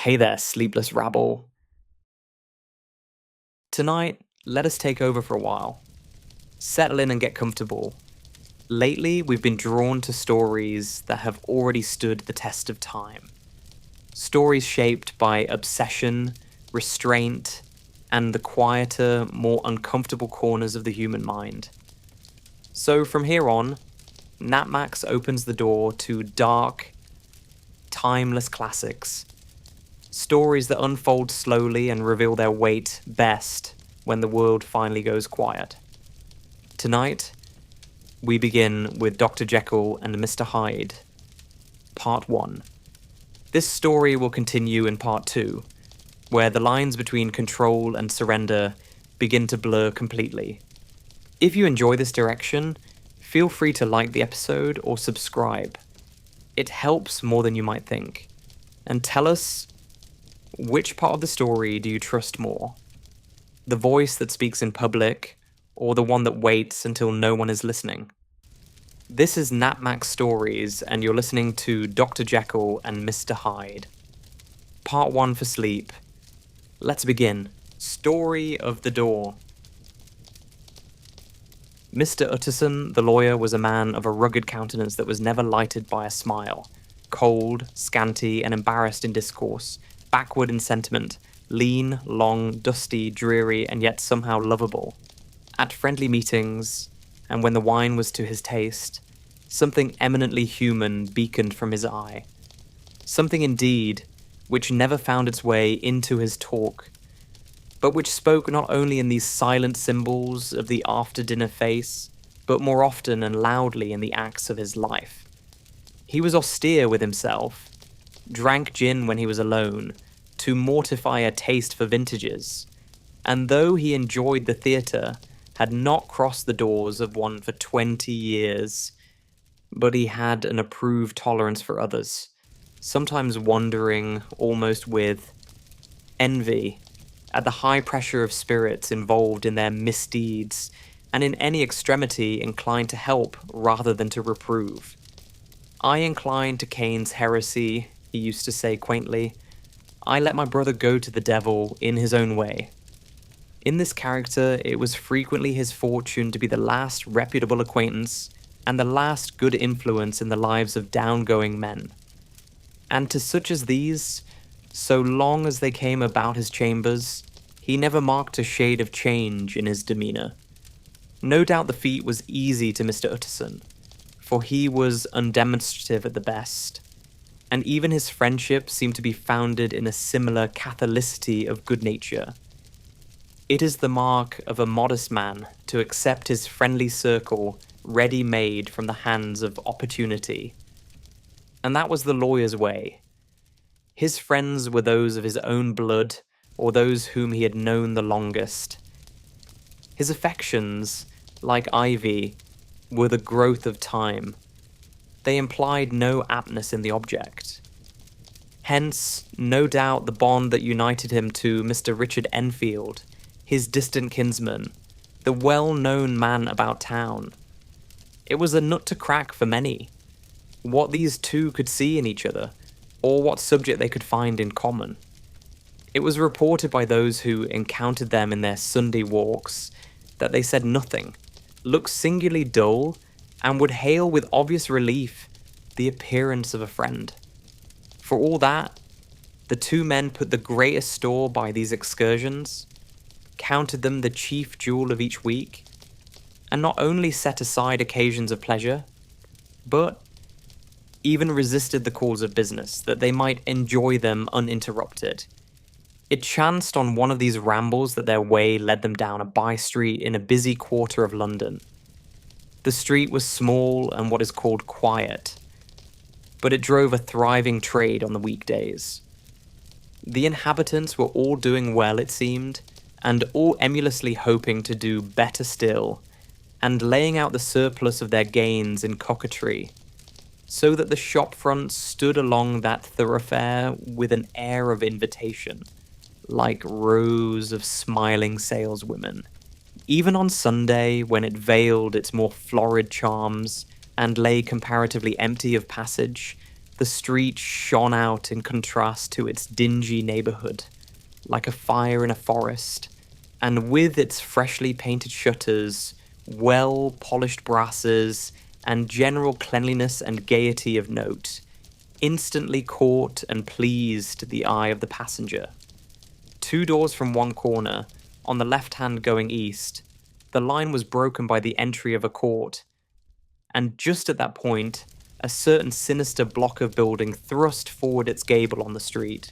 Hey there, sleepless rabble. Tonight, let us take over for a while. Settle in and get comfortable. Lately, we've been drawn to stories that have already stood the test of time. Stories shaped by obsession, restraint, and the quieter, more uncomfortable corners of the human mind. So from here on, Napmax opens the door to dark, timeless classics. Stories that unfold slowly and reveal their weight best when the world finally goes quiet. Tonight, we begin with Dr. Jekyll and Mr. Hyde, Part 1. This story will continue in Part 2, where the lines between control and surrender begin to blur completely. If you enjoy this direction, feel free to like the episode or subscribe. It helps more than you might think. And tell us, which part of the story do you trust more? The voice that speaks in public, or the one that waits until no one is listening? This is Napmax Stories, and you're listening to Dr. Jekyll and Mr. Hyde. Part 1 for sleep. Let's begin. Story of the Door. Mr. Utterson, the lawyer, was a man of a rugged countenance that was never lighted by a smile. Cold, scanty, and embarrassed in discourse, backward in sentiment, lean, long, dusty, dreary, and yet somehow lovable. At friendly meetings, and when the wine was to his taste, something eminently human beaconed from his eye. Something indeed which never found its way into his talk, but which spoke not only in these silent symbols of the after-dinner face, but more often and loudly in the acts of his life. He was austere with himself, drank gin when he was alone, to mortify a taste for vintages, and though he enjoyed the theatre, had not crossed the doors of one for 20 years, but he had an approved tolerance for others, sometimes wondering, almost with envy, at the high pressure of spirits involved in their misdeeds, and in any extremity inclined to help rather than to reprove. I incline to Cain's heresy, he used to say quaintly. I let my brother go to the devil in his own way. In this character, it was frequently his fortune to be the last reputable acquaintance and the last good influence in the lives of down-going men. And to such as these, so long as they came about his chambers, he never marked a shade of change in his demeanour. No doubt the feat was easy to Mr. Utterson, for he was undemonstrative at the best, and even his friendship seemed to be founded in a similar catholicity of good nature. It is the mark of a modest man to accept his friendly circle ready-made from the hands of opportunity. And that was the lawyer's way. His friends were those of his own blood, or those whom he had known the longest. His affections, like ivy, were the growth of time. They implied no aptness in the object. Hence, no doubt the bond that united him to Mr. Richard Enfield, his distant kinsman, the well-known man about town. It was a nut to crack for many, what these two could see in each other, or what subject they could find in common. It was reported by those who encountered them in their Sunday walks that they said nothing, looked singularly dull, and would hail with obvious relief the appearance of a friend. For all that, the two men put the greatest store by these excursions, counted them the chief jewel of each week, and not only set aside occasions of pleasure, but even resisted the calls of business, that they might enjoy them uninterrupted. It chanced on one of these rambles that their way led them down a by-street in a busy quarter of London. The street was small and what is called quiet, but it drove a thriving trade on the weekdays. The inhabitants were all doing well, it seemed, and all emulously hoping to do better still, and laying out the surplus of their gains in coquetry, so that the shop fronts stood along that thoroughfare with an air of invitation, like rows of smiling saleswomen. Even on Sunday, when it veiled its more florid charms and lay comparatively empty of passage, The street shone out in contrast to its dingy neighborhood, like a fire in a forest, and with its freshly painted shutters, well-polished brasses, and general cleanliness and gaiety of note, instantly caught and pleased the eye of the passenger. 2 doors from one corner, on the left hand going east, the line was broken by the entry of a court, and just at that point, a certain sinister block of building thrust forward its gable on the street.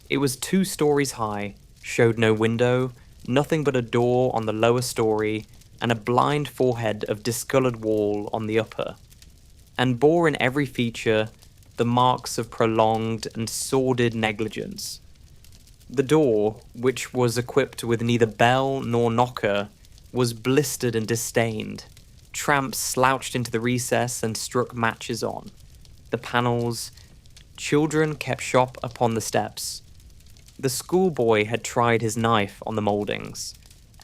It was 2 stories high, showed no window, nothing but a door on the lower story, and a blind forehead of discolored wall on the upper, and bore in every feature the marks of prolonged and sordid negligence. The door, which was equipped with neither bell nor knocker, was blistered and disdained. Tramps slouched into the recess and struck matches on the panels. Children kept shop upon the steps. The schoolboy had tried his knife on the mouldings,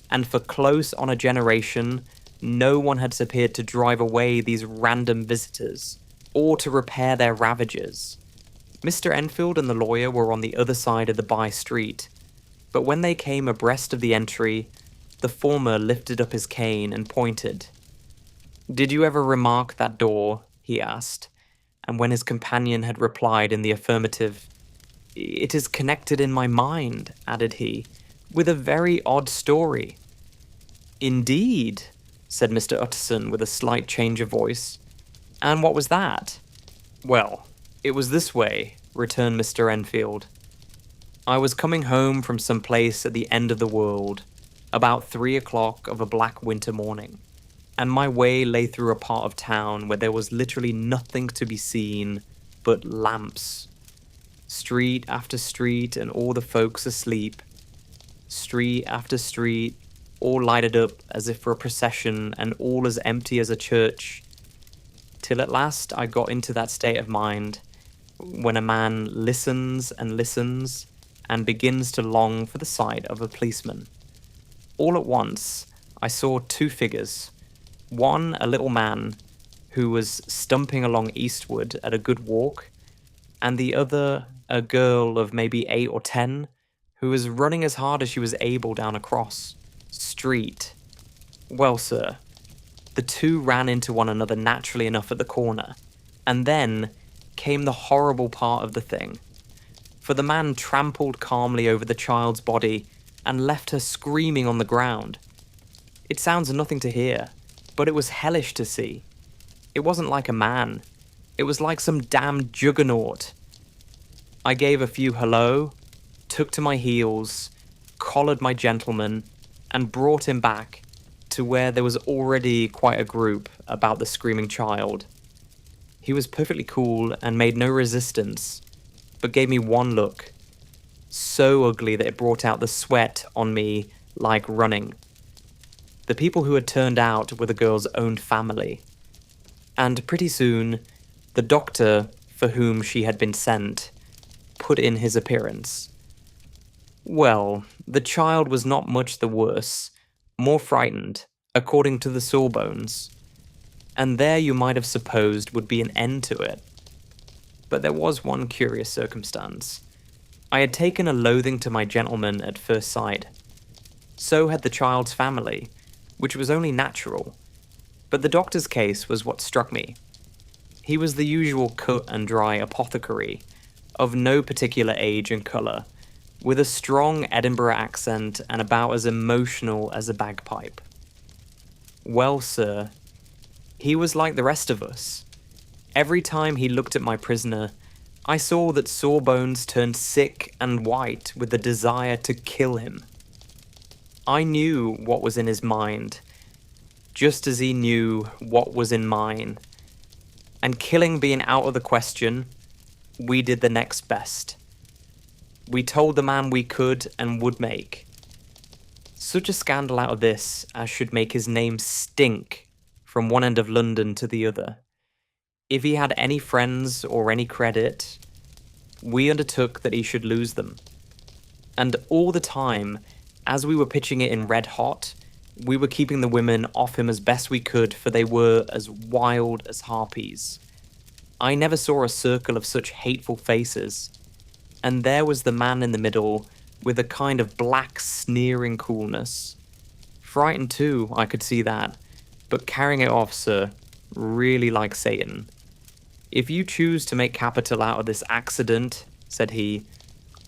and for close on a generation, no one had appeared to drive away these random visitors, or to repair their ravages. Mr. Enfield and the lawyer were on the other side of the by-street, but when they came abreast of the entry, the former lifted up his cane and pointed. "Did you ever remark that door?" he asked, and when his companion had replied in the affirmative, "It is connected in my mind," added he, "with a very odd story." "Indeed," said Mr. Utterson with a slight change of voice. "And what was that?" "Well, it was this way," returned Mr. Enfield. "I was coming home from some place at the end of the world, about 3 o'clock of a black winter morning, and my way lay through a part of town where there was literally nothing to be seen but lamps. Street after street, and all the folks asleep. Street after street, all lighted up as if for a procession, and all as empty as a church. Till at last I got into that state of mind when a man listens and listens and begins to long for the sight of a policeman. All at once, I saw 2 figures. One, a little man who was stumping along eastward at a good walk, and the other, a girl of maybe 8 or 10, who was running as hard as she was able down a cross street. Well, sir, the 2 ran into one another naturally enough at the corner, and then came the horrible part of the thing. For the man trampled calmly over the child's body and left her screaming on the ground. It sounds nothing to hear, but it was hellish to see. It wasn't like a man. It was like some damned juggernaut. I gave a few hello, took to my heels, collared my gentleman, and brought him back to where there was already quite a group about the screaming child. He was perfectly cool and made no resistance, but gave me one look, so ugly that it brought out the sweat on me like running. The people who had turned out were the girl's own family, and pretty soon, the doctor for whom she had been sent put in his appearance. Well, the child was not much the worse, more frightened, according to the sawbones, and there you might have supposed would be an end to it. But there was one curious circumstance. I had taken a loathing to my gentleman at first sight. So had the child's family, which was only natural. But the doctor's case was what struck me. He was the usual cut and dry apothecary, of no particular age and colour, with a strong Edinburgh accent and about as emotional as a bagpipe. Well, sir, he was like the rest of us. Every time he looked at my prisoner, I saw that Sawbones turned sick and white with the desire to kill him. I knew what was in his mind, just as he knew what was in mine. And killing being out of the question, we did the next best. We told the man we could and would make. Such a scandal out of this as should make his name stink from one end of London to the other. If he had any friends or any credit, we undertook that he should lose them. And all the time, as we were pitching it in red hot, we were keeping the women off him as best we could, for they were as wild as harpies. I never saw a circle of such hateful faces. And there was the man in the middle, with a kind of black, sneering coolness. Frightened too, I could see that, but carrying it off, sir, really like Satan. If you choose to make capital out of this accident, said he,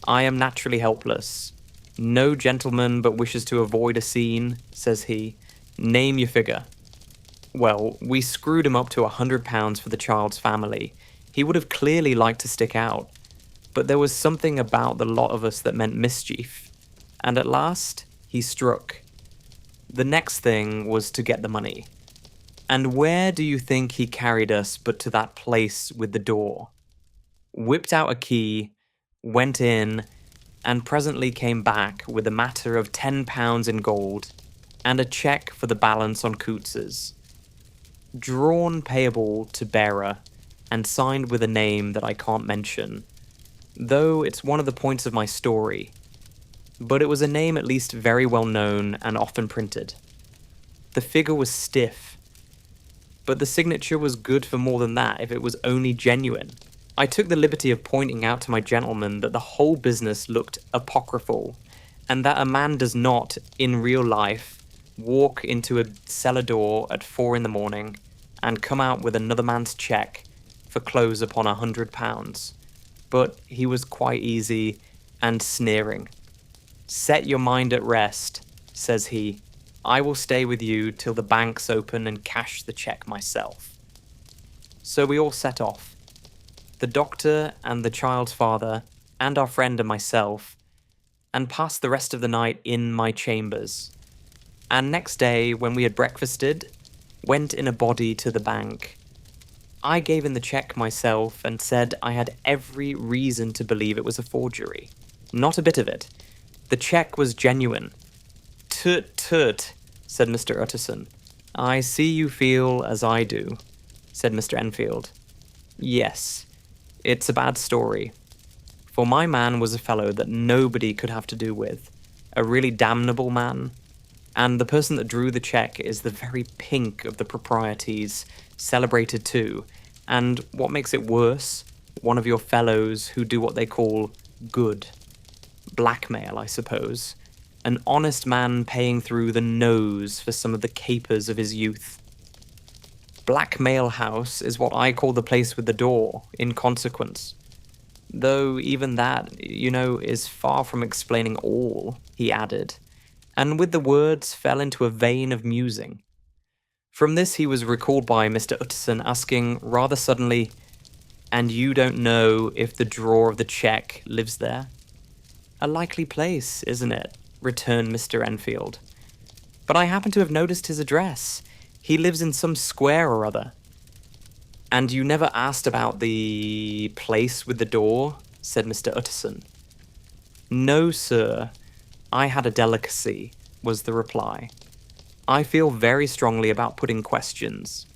I am naturally helpless. No gentleman but wishes to avoid a scene, says he. Name your figure. Well, we screwed him up to £100 for the child's family. He would have clearly liked to stick out. But there was something about the lot of us that meant mischief. And at last, he struck. The next thing was to get the money. And where do you think he carried us but to that place with the door? Whipped out a key, went in, and presently came back with a matter of £10 in gold and a cheque for the balance on Coots's. Drawn payable to bearer and signed with a name that I can't mention, though it's one of the points of my story, but it was a name at least very well known and often printed. The figure was stiff, but the signature was good for more than that if it was only genuine. I took the liberty of pointing out to my gentleman that the whole business looked apocryphal, and that a man does not, in real life, walk into a cellar door at 4 a.m. and come out with another man's cheque for clothes upon £100. But he was quite easy and sneering. Set your mind at rest, says he. I will stay with you till the banks open and cash the cheque myself. So we all set off. The doctor and the child's father and our friend and myself, and passed the rest of the night in my chambers. And next day, when we had breakfasted, went in a body to the bank. I gave in the cheque myself and said I had every reason to believe it was a forgery. Not a bit of it. The cheque was genuine. Tut tut, said Mr. Utterson. I see you feel as I do, said Mr. Enfield. Yes, it's a bad story. For my man was a fellow that nobody could have to do with. A really damnable man. And the person that drew the cheque is the very pink of the proprieties, celebrated too, and what makes it worse, one of your fellows who do what they call good. Blackmail, I suppose. An honest man paying through the nose for some of the capers of his youth. Blackmail House is what I call the place with the door, in consequence. Though even that, is far from explaining all, he added, and with the words fell into a vein of musing. From this he was recalled by Mr. Utterson asking rather suddenly, And you don't know if the drawer of the cheque lives there? A likely place, isn't it? Returned Mr. Enfield. But I happen to have noticed his address. He lives in some square or other. And you never asked about the place with the door? Said Mr. Utterson. No, sir. I had a delicacy, was the reply. I feel very strongly about putting questions.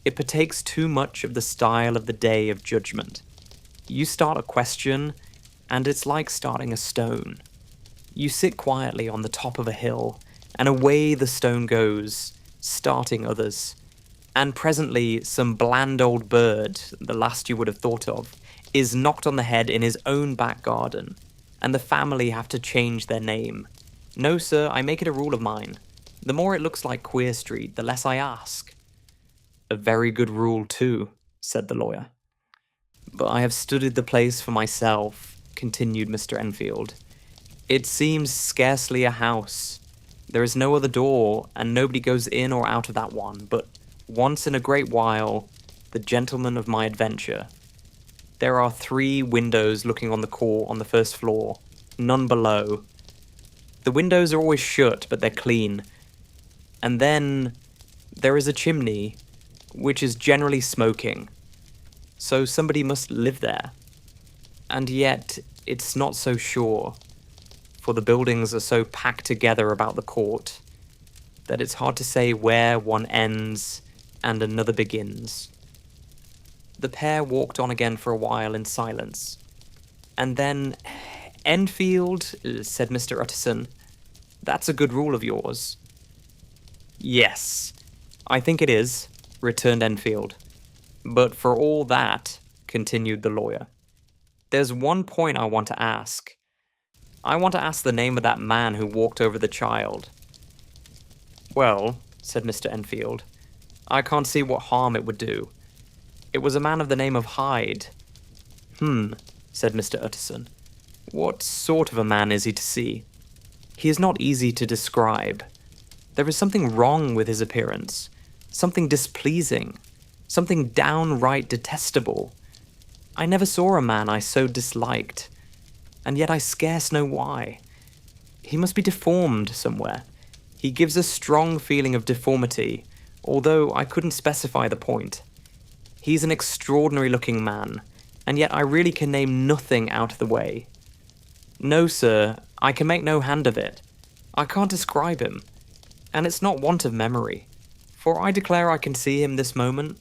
It partakes too much of the style of the day of judgment. You start a question, and it's like starting a stone. You sit quietly on the top of a hill, and away the stone goes, starting others. And presently some bland old bird, the last you would have thought of, is knocked on the head in his own back garden, and the family have to change their name. No, sir, I make it a rule of mine. The more it looks like Queer Street, the less I ask. A very good rule, too, said the lawyer. But I have studied the place for myself, continued Mr. Enfield. It seems scarcely a house. There is no other door, and nobody goes in or out of that one, but once in a great while, the gentleman of my adventure. There are 3 windows looking on the court on the first floor, none below. The windows are always shut, but they're clean. And then there is a chimney, which is generally smoking. So somebody must live there. And yet, it's not so sure, for the buildings are so packed together about the court that it's hard to say where one ends and another begins. The pair walked on again for a while in silence. And then, Enfield, said Mr. Utterson, that's a good rule of yours. Yes, I think it is, returned Enfield. But for all that, continued the lawyer, there's one point I want to ask. I want to ask the name of that man who walked over the child. Well, said Mr. Enfield, I can't see what harm it would do. It was a man of the name of Hyde. Said Mr. Utterson. What sort of a man is he to see? He is not easy to describe. There is something wrong with his appearance, something displeasing, something downright detestable. I never saw a man I so disliked, and yet I scarce know why. He must be deformed somewhere. He gives a strong feeling of deformity, although I couldn't specify the point. He's an extraordinary-looking man, and yet I really can name nothing out of the way. No, sir, I can make no hand of it. I can't describe him, and it's not want of memory, for I declare I can see him this moment.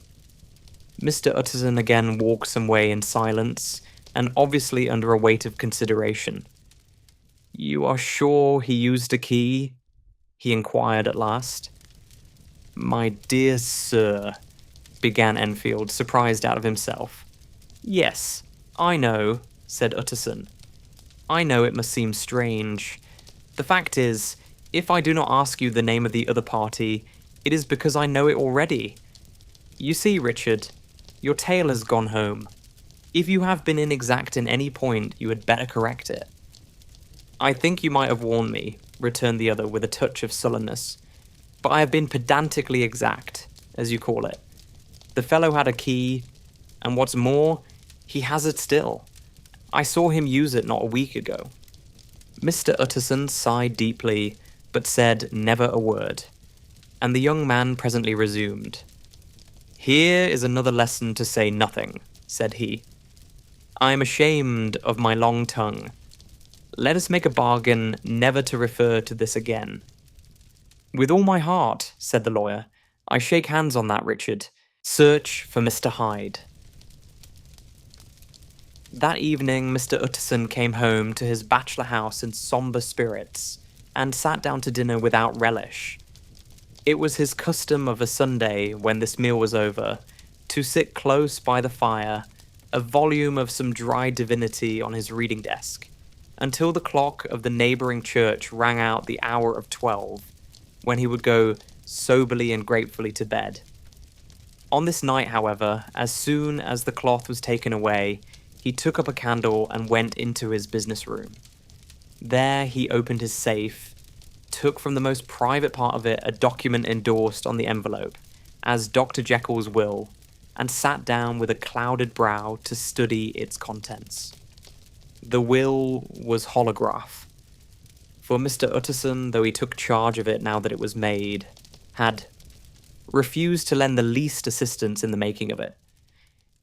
Mr. Utterson again walked some way in silence, and obviously under a weight of consideration. You are sure he used a key? He inquired at last. My dear sir, began Enfield, surprised out of himself. Yes, I know, said Utterson. I know it must seem strange. The fact is, if I do not ask you the name of the other party, it is because I know it already. You see, Richard, your tale has gone home. If you have been inexact in any point, you had better correct it. I think you might have warned me, returned the other with a touch of sullenness, but I have been pedantically exact, as you call it. The fellow had a key, and what's more, he has it still. I saw him use it not a week ago. Mr. Utterson sighed deeply, but said never a word, and the young man presently resumed. Here is another lesson to say nothing, said he. I am ashamed of my long tongue. Let us make a bargain never to refer to this again. With all my heart, said the lawyer. I shake hands on that, Richard. Search for Mr. Hyde. That evening, Mr. Utterson came home to his bachelor house in sombre spirits, and sat down to dinner without relish. It was his custom of a Sunday, when this meal was over, to sit close by the fire, a volume of some dry divinity on his reading desk, until the clock of the neighbouring church rang out the hour of 12, when he would go soberly and gratefully to bed. On this night, however, as soon as the cloth was taken away, he took up a candle and went into his business room. There he opened his safe, took from the most private part of it a document endorsed on the envelope, as Dr. Jekyll's will, and sat down with a clouded brow to study its contents. The will was holograph, for Mr. Utterson, though he took charge of it now that it was made, had refused to lend the least assistance in the making of it.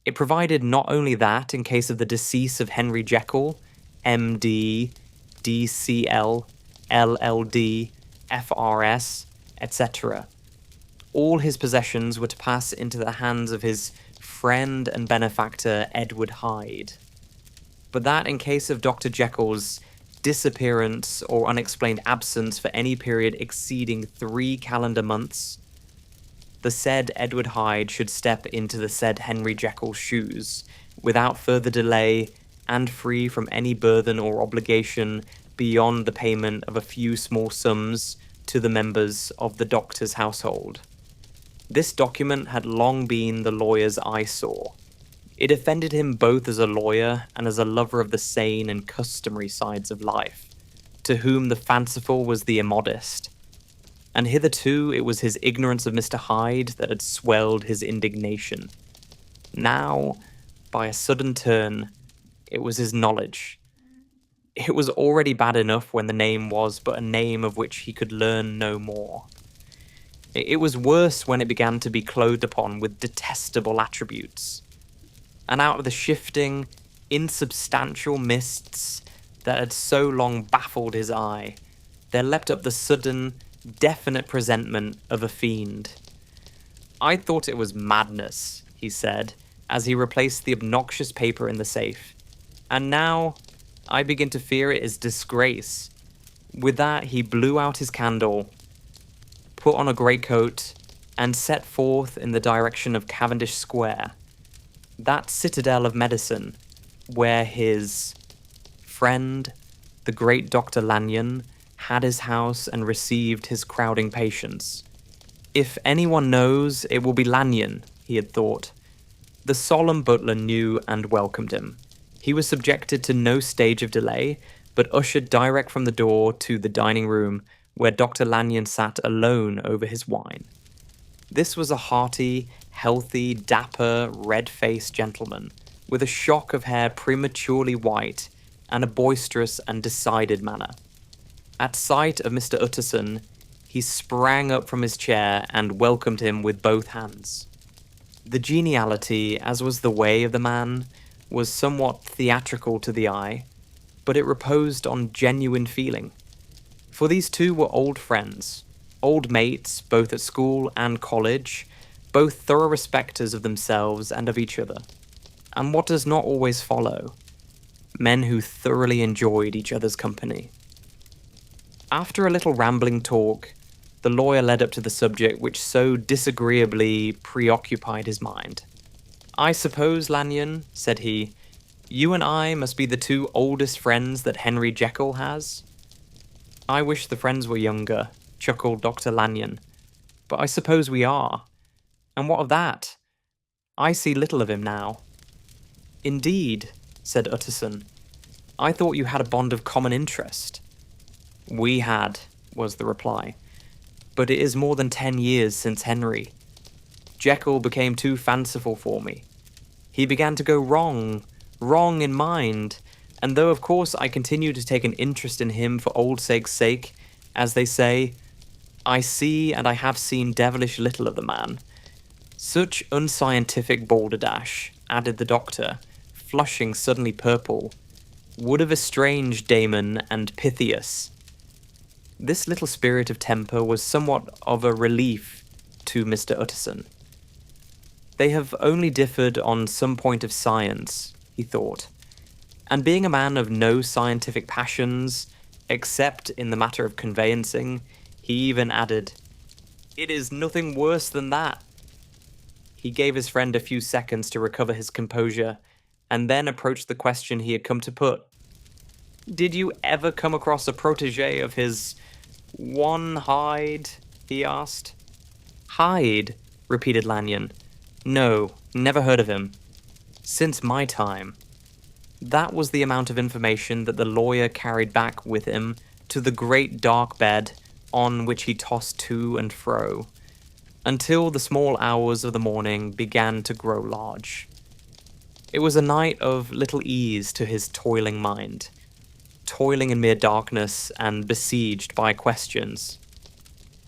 It provided not only that, in case of the decease of Henry Jekyll, M.D., D.C.L., LLD, FRS, etc., all his possessions were to pass into the hands of his friend and benefactor Edward Hyde. But that in case of Dr. Jekyll's disappearance or unexplained absence for any period exceeding 3 calendar months, the said Edward Hyde should step into the said Henry Jekyll's shoes, without further delay, and free from any burthen or obligation beyond the payment of a few small sums to the members of the doctor's household. This document had long been the lawyer's eyesore. It offended him both as a lawyer and as a lover of the sane and customary sides of life, to whom the fanciful was the immodest. And hitherto it was his ignorance of Mr. Hyde that had swelled his indignation. Now, by a sudden turn, it was his knowledge. It was already bad enough when the name was but a name of which he could learn no more. It was worse when it began to be clothed upon with detestable attributes. And out of the shifting, insubstantial mists that had so long baffled his eye, there leapt up the sudden, definite presentment of a fiend. I thought it was madness, he said, as he replaced the obnoxious paper in the safe. And now, I begin to fear it is disgrace. With that, he blew out his candle, put on a greatcoat, and set forth in the direction of Cavendish Square, That citadel of medicine, where his friend, the great Dr. Lanyon, had his house and received his crowding patients. If anyone knows, it will be Lanyon, he had thought. The solemn butler knew and welcomed him. He was subjected to no stage of delay, but ushered direct from the door to the dining room, where Dr. Lanyon sat alone over his wine. This was a hearty, healthy, dapper, red-faced gentleman, with a shock of hair prematurely white, and a boisterous and decided manner. At sight of Mr. Utterson, he sprang up from his chair and welcomed him with both hands. The geniality, as was the way of the man, was somewhat theatrical to the eye, but it reposed on genuine feeling. For these two were old friends, old mates both at school and college, both thorough respecters of themselves and of each other. And what does not always follow? Men who thoroughly enjoyed each other's company. After a little rambling talk, the lawyer led up to the subject which so disagreeably preoccupied his mind. "I suppose, Lanyon," said he, "you and I must be the two oldest friends that Henry Jekyll has?" "I wish the friends were younger," chuckled Dr. Lanyon, "but I suppose we are. And what of that? I see little of him now." "Indeed," said Utterson, "I thought you had a bond of common interest." "We had," was the reply, "but it is more than 10 years since Henry. Jekyll became too fanciful for me. He began to go wrong in mind, and though of course I continue to take an interest in him for old sake's sake, as they say, I see and I have seen devilish little of the man. Such unscientific balderdash," added the doctor, flushing suddenly purple, "would have estranged Damon and Pythias." This little spirit of temper was somewhat of a relief to Mr. Utterson. They have only differed on some point of science, he thought, and being a man of no scientific passions, except in the matter of conveyancing, he even added, "It is nothing worse than that." He gave his friend a few seconds to recover his composure, and then approached the question he had come to put. "Did you ever come across a protégé of his, one Hyde?" he asked. "Hyde?" repeated Lanyon. "No, never heard of him. Since my time." That was the amount of information that the lawyer carried back with him to the great dark bed on which he tossed to and fro, until the small hours of the morning began to grow large. It was a night of little ease to his toiling mind, toiling in mere darkness and besieged by questions.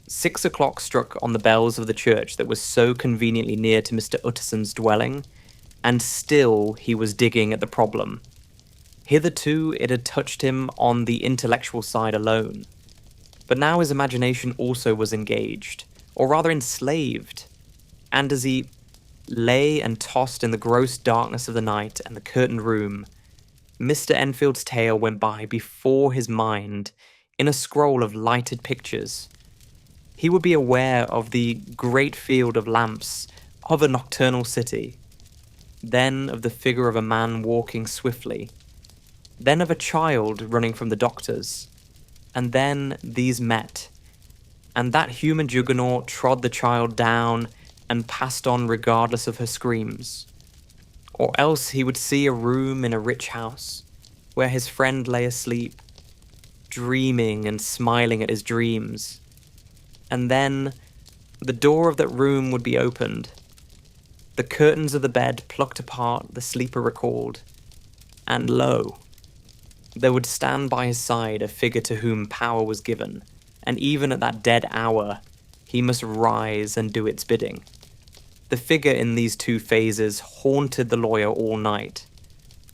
6 o'clock struck on the bells of the church that was so conveniently near to Mr. Utterson's dwelling, and still he was digging at the problem. Hitherto it had touched him on the intellectual side alone, but now his imagination also was engaged, or rather enslaved, and as he lay and tossed in the gross darkness of the night and the curtained room, Mr. Enfield's tale went by before his mind in a scroll of lighted pictures. He would be aware of the great field of lamps of a nocturnal city, then of the figure of a man walking swiftly, then of a child running from the doctors, and then these met, and that human juggernaut trod the child down and passed on regardless of her screams. Or else he would see a room in a rich house, where his friend lay asleep, dreaming and smiling at his dreams, and then the door of that room would be opened, the curtains of the bed plucked apart, the sleeper recalled, and lo, there would stand by his side a figure to whom power was given, and even at that dead hour, he must rise and do its bidding. The figure in these two phases haunted the lawyer all night,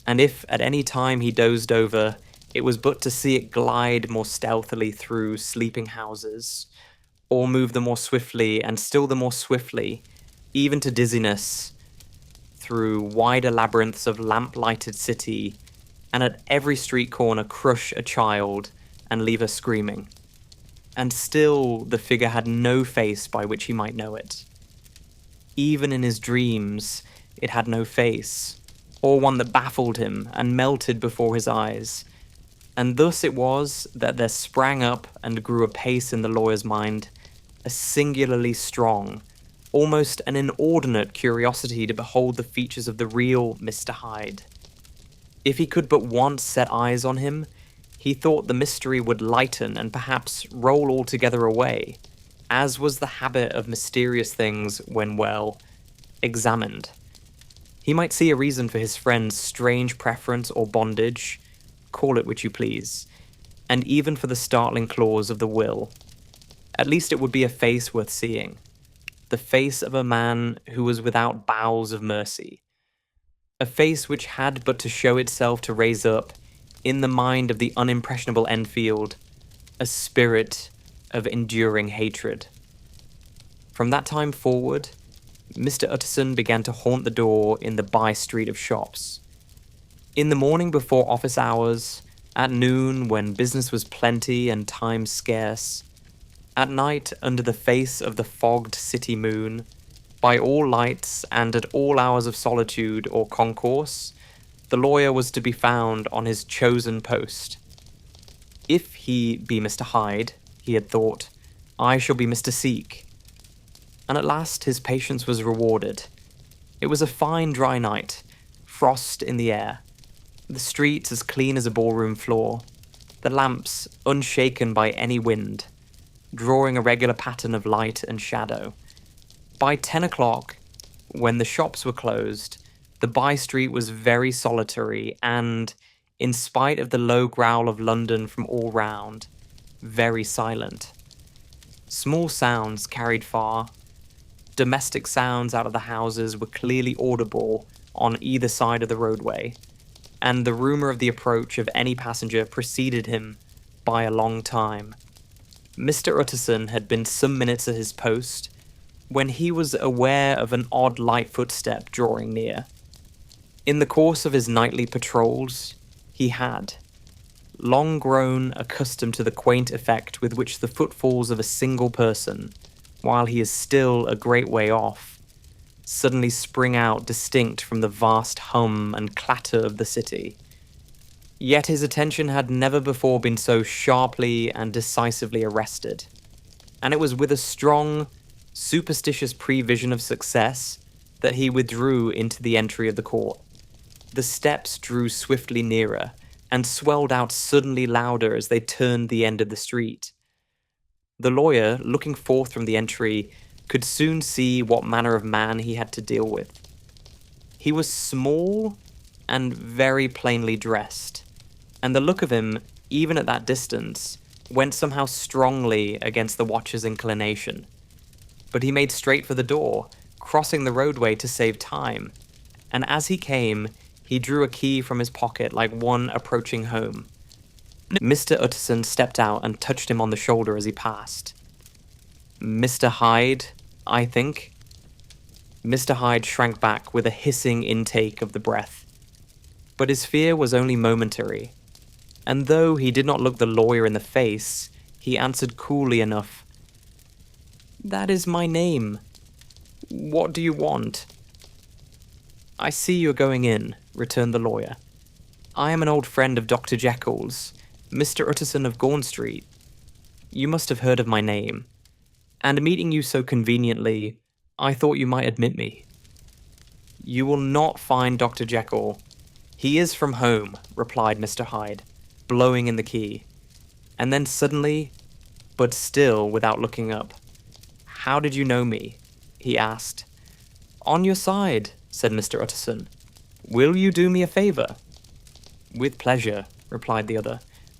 and if at any time he dozed over, it was but to see it glide more stealthily through sleeping houses, or move the more swiftly, and still the more swiftly, even to dizziness, through wider labyrinths of lamp-lighted city, and at every street corner crush a child and leave her screaming. And still the figure had no face by which he might know it. Even in his dreams, it had no face, or one that baffled him and melted before his eyes. And thus it was that there sprang up and grew apace in the lawyer's mind a singularly strong, almost an inordinate curiosity to behold the features of the real Mr. Hyde. If he could but once set eyes on him, he thought the mystery would lighten and perhaps roll altogether away, as was the habit of mysterious things when well examined. He might see a reason for his friend's strange preference or bondage, call it which you please, and even for the startling clause of the will. At least it would be a face worth seeing. The face of a man who was without bowels of mercy. A face which had but to show itself to raise up, in the mind of the unimpressionable Enfield, a spirit of enduring hatred. From that time forward, Mr. Utterson began to haunt the door in the by-street of shops. In the morning before office hours, at noon when business was plenty and time scarce, at night under the face of the fogged city moon, by all lights and at all hours of solitude or concourse, the lawyer was to be found on his chosen post. If he be Mr. Hyde, he had thought, I shall be Mr. Seek. And at last his patience was rewarded. It was a fine dry night, frost in the air, the streets as clean as a ballroom floor, the lamps unshaken by any wind, drawing a regular pattern of light and shadow. By 10 o'clock, when the shops were closed, the by-street was very solitary and, in spite of the low growl of London from all round, very silent. Small sounds carried far. Domestic sounds out of the houses were clearly audible on either side of the roadway, and the rumour of the approach of any passenger preceded him by a long time. Mr. Utterson had been some minutes at his post when he was aware of an odd light footstep drawing near. In the course of his nightly patrols, he had long grown accustomed to the quaint effect with which the footfalls of a single person, while he is still a great way off, suddenly spring out distinct from the vast hum and clatter of the city. Yet his attention had never before been so sharply and decisively arrested, and it was with a strong, superstitious prevision of success that he withdrew into the entry of the court. The steps drew swiftly nearer, and swelled out suddenly louder as they turned the end of the street. The lawyer, looking forth from the entry, could soon see what manner of man he had to deal with. He was small and very plainly dressed, and the look of him, even at that distance, went somehow strongly against the watcher's inclination. But he made straight for the door, crossing the roadway to save time, and as he came, he drew a key from his pocket like one approaching home. Mr. Utterson stepped out and touched him on the shoulder as he passed. Mr. Hyde, I think? Mr. Hyde shrank back with a hissing intake of the breath. But his fear was only momentary, and though he did not look the lawyer in the face, he answered coolly enough, "That is my name. What do you want?" "I see you are going in," returned the lawyer. "I am an old friend of Dr. Jekyll's, Mr. Utterson of Gawn Street. You must have heard of my name, and meeting you so conveniently, I thought you might admit me." "You will not find Dr. Jekyll. He is from home," replied Mr. Hyde, blowing in the key. And then suddenly, but still without looking up, "How did you know me?" he asked. "On your side," said Mr. Utterson. "Will you do me a favour?" "With pleasure," replied the other.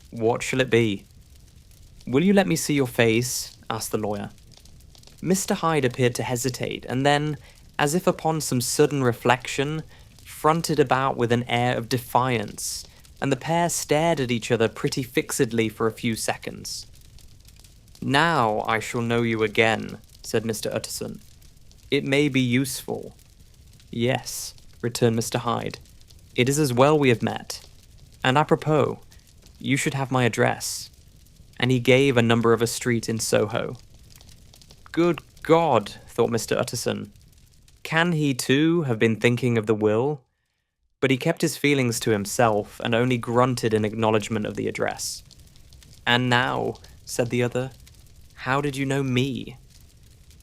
"What shall it be?" "Will you let me see your face?" asked the lawyer. Mr. Hyde appeared to hesitate, and then, as if upon some sudden reflection, fronted about with an air of defiance, and the pair stared at each other pretty fixedly for a few seconds. "Now I shall know you again," said Mr. Utterson. "It may be useful." "Yes," returned Mr. Hyde. "It is as well we have met. And apropos, you should have my address." And he gave a number of a street in Soho. "Good God," thought Mr. Utterson. Can he too have been thinking of the will? But he kept his feelings to himself and only grunted in acknowledgement of the address. And now, said the other, how did you know me?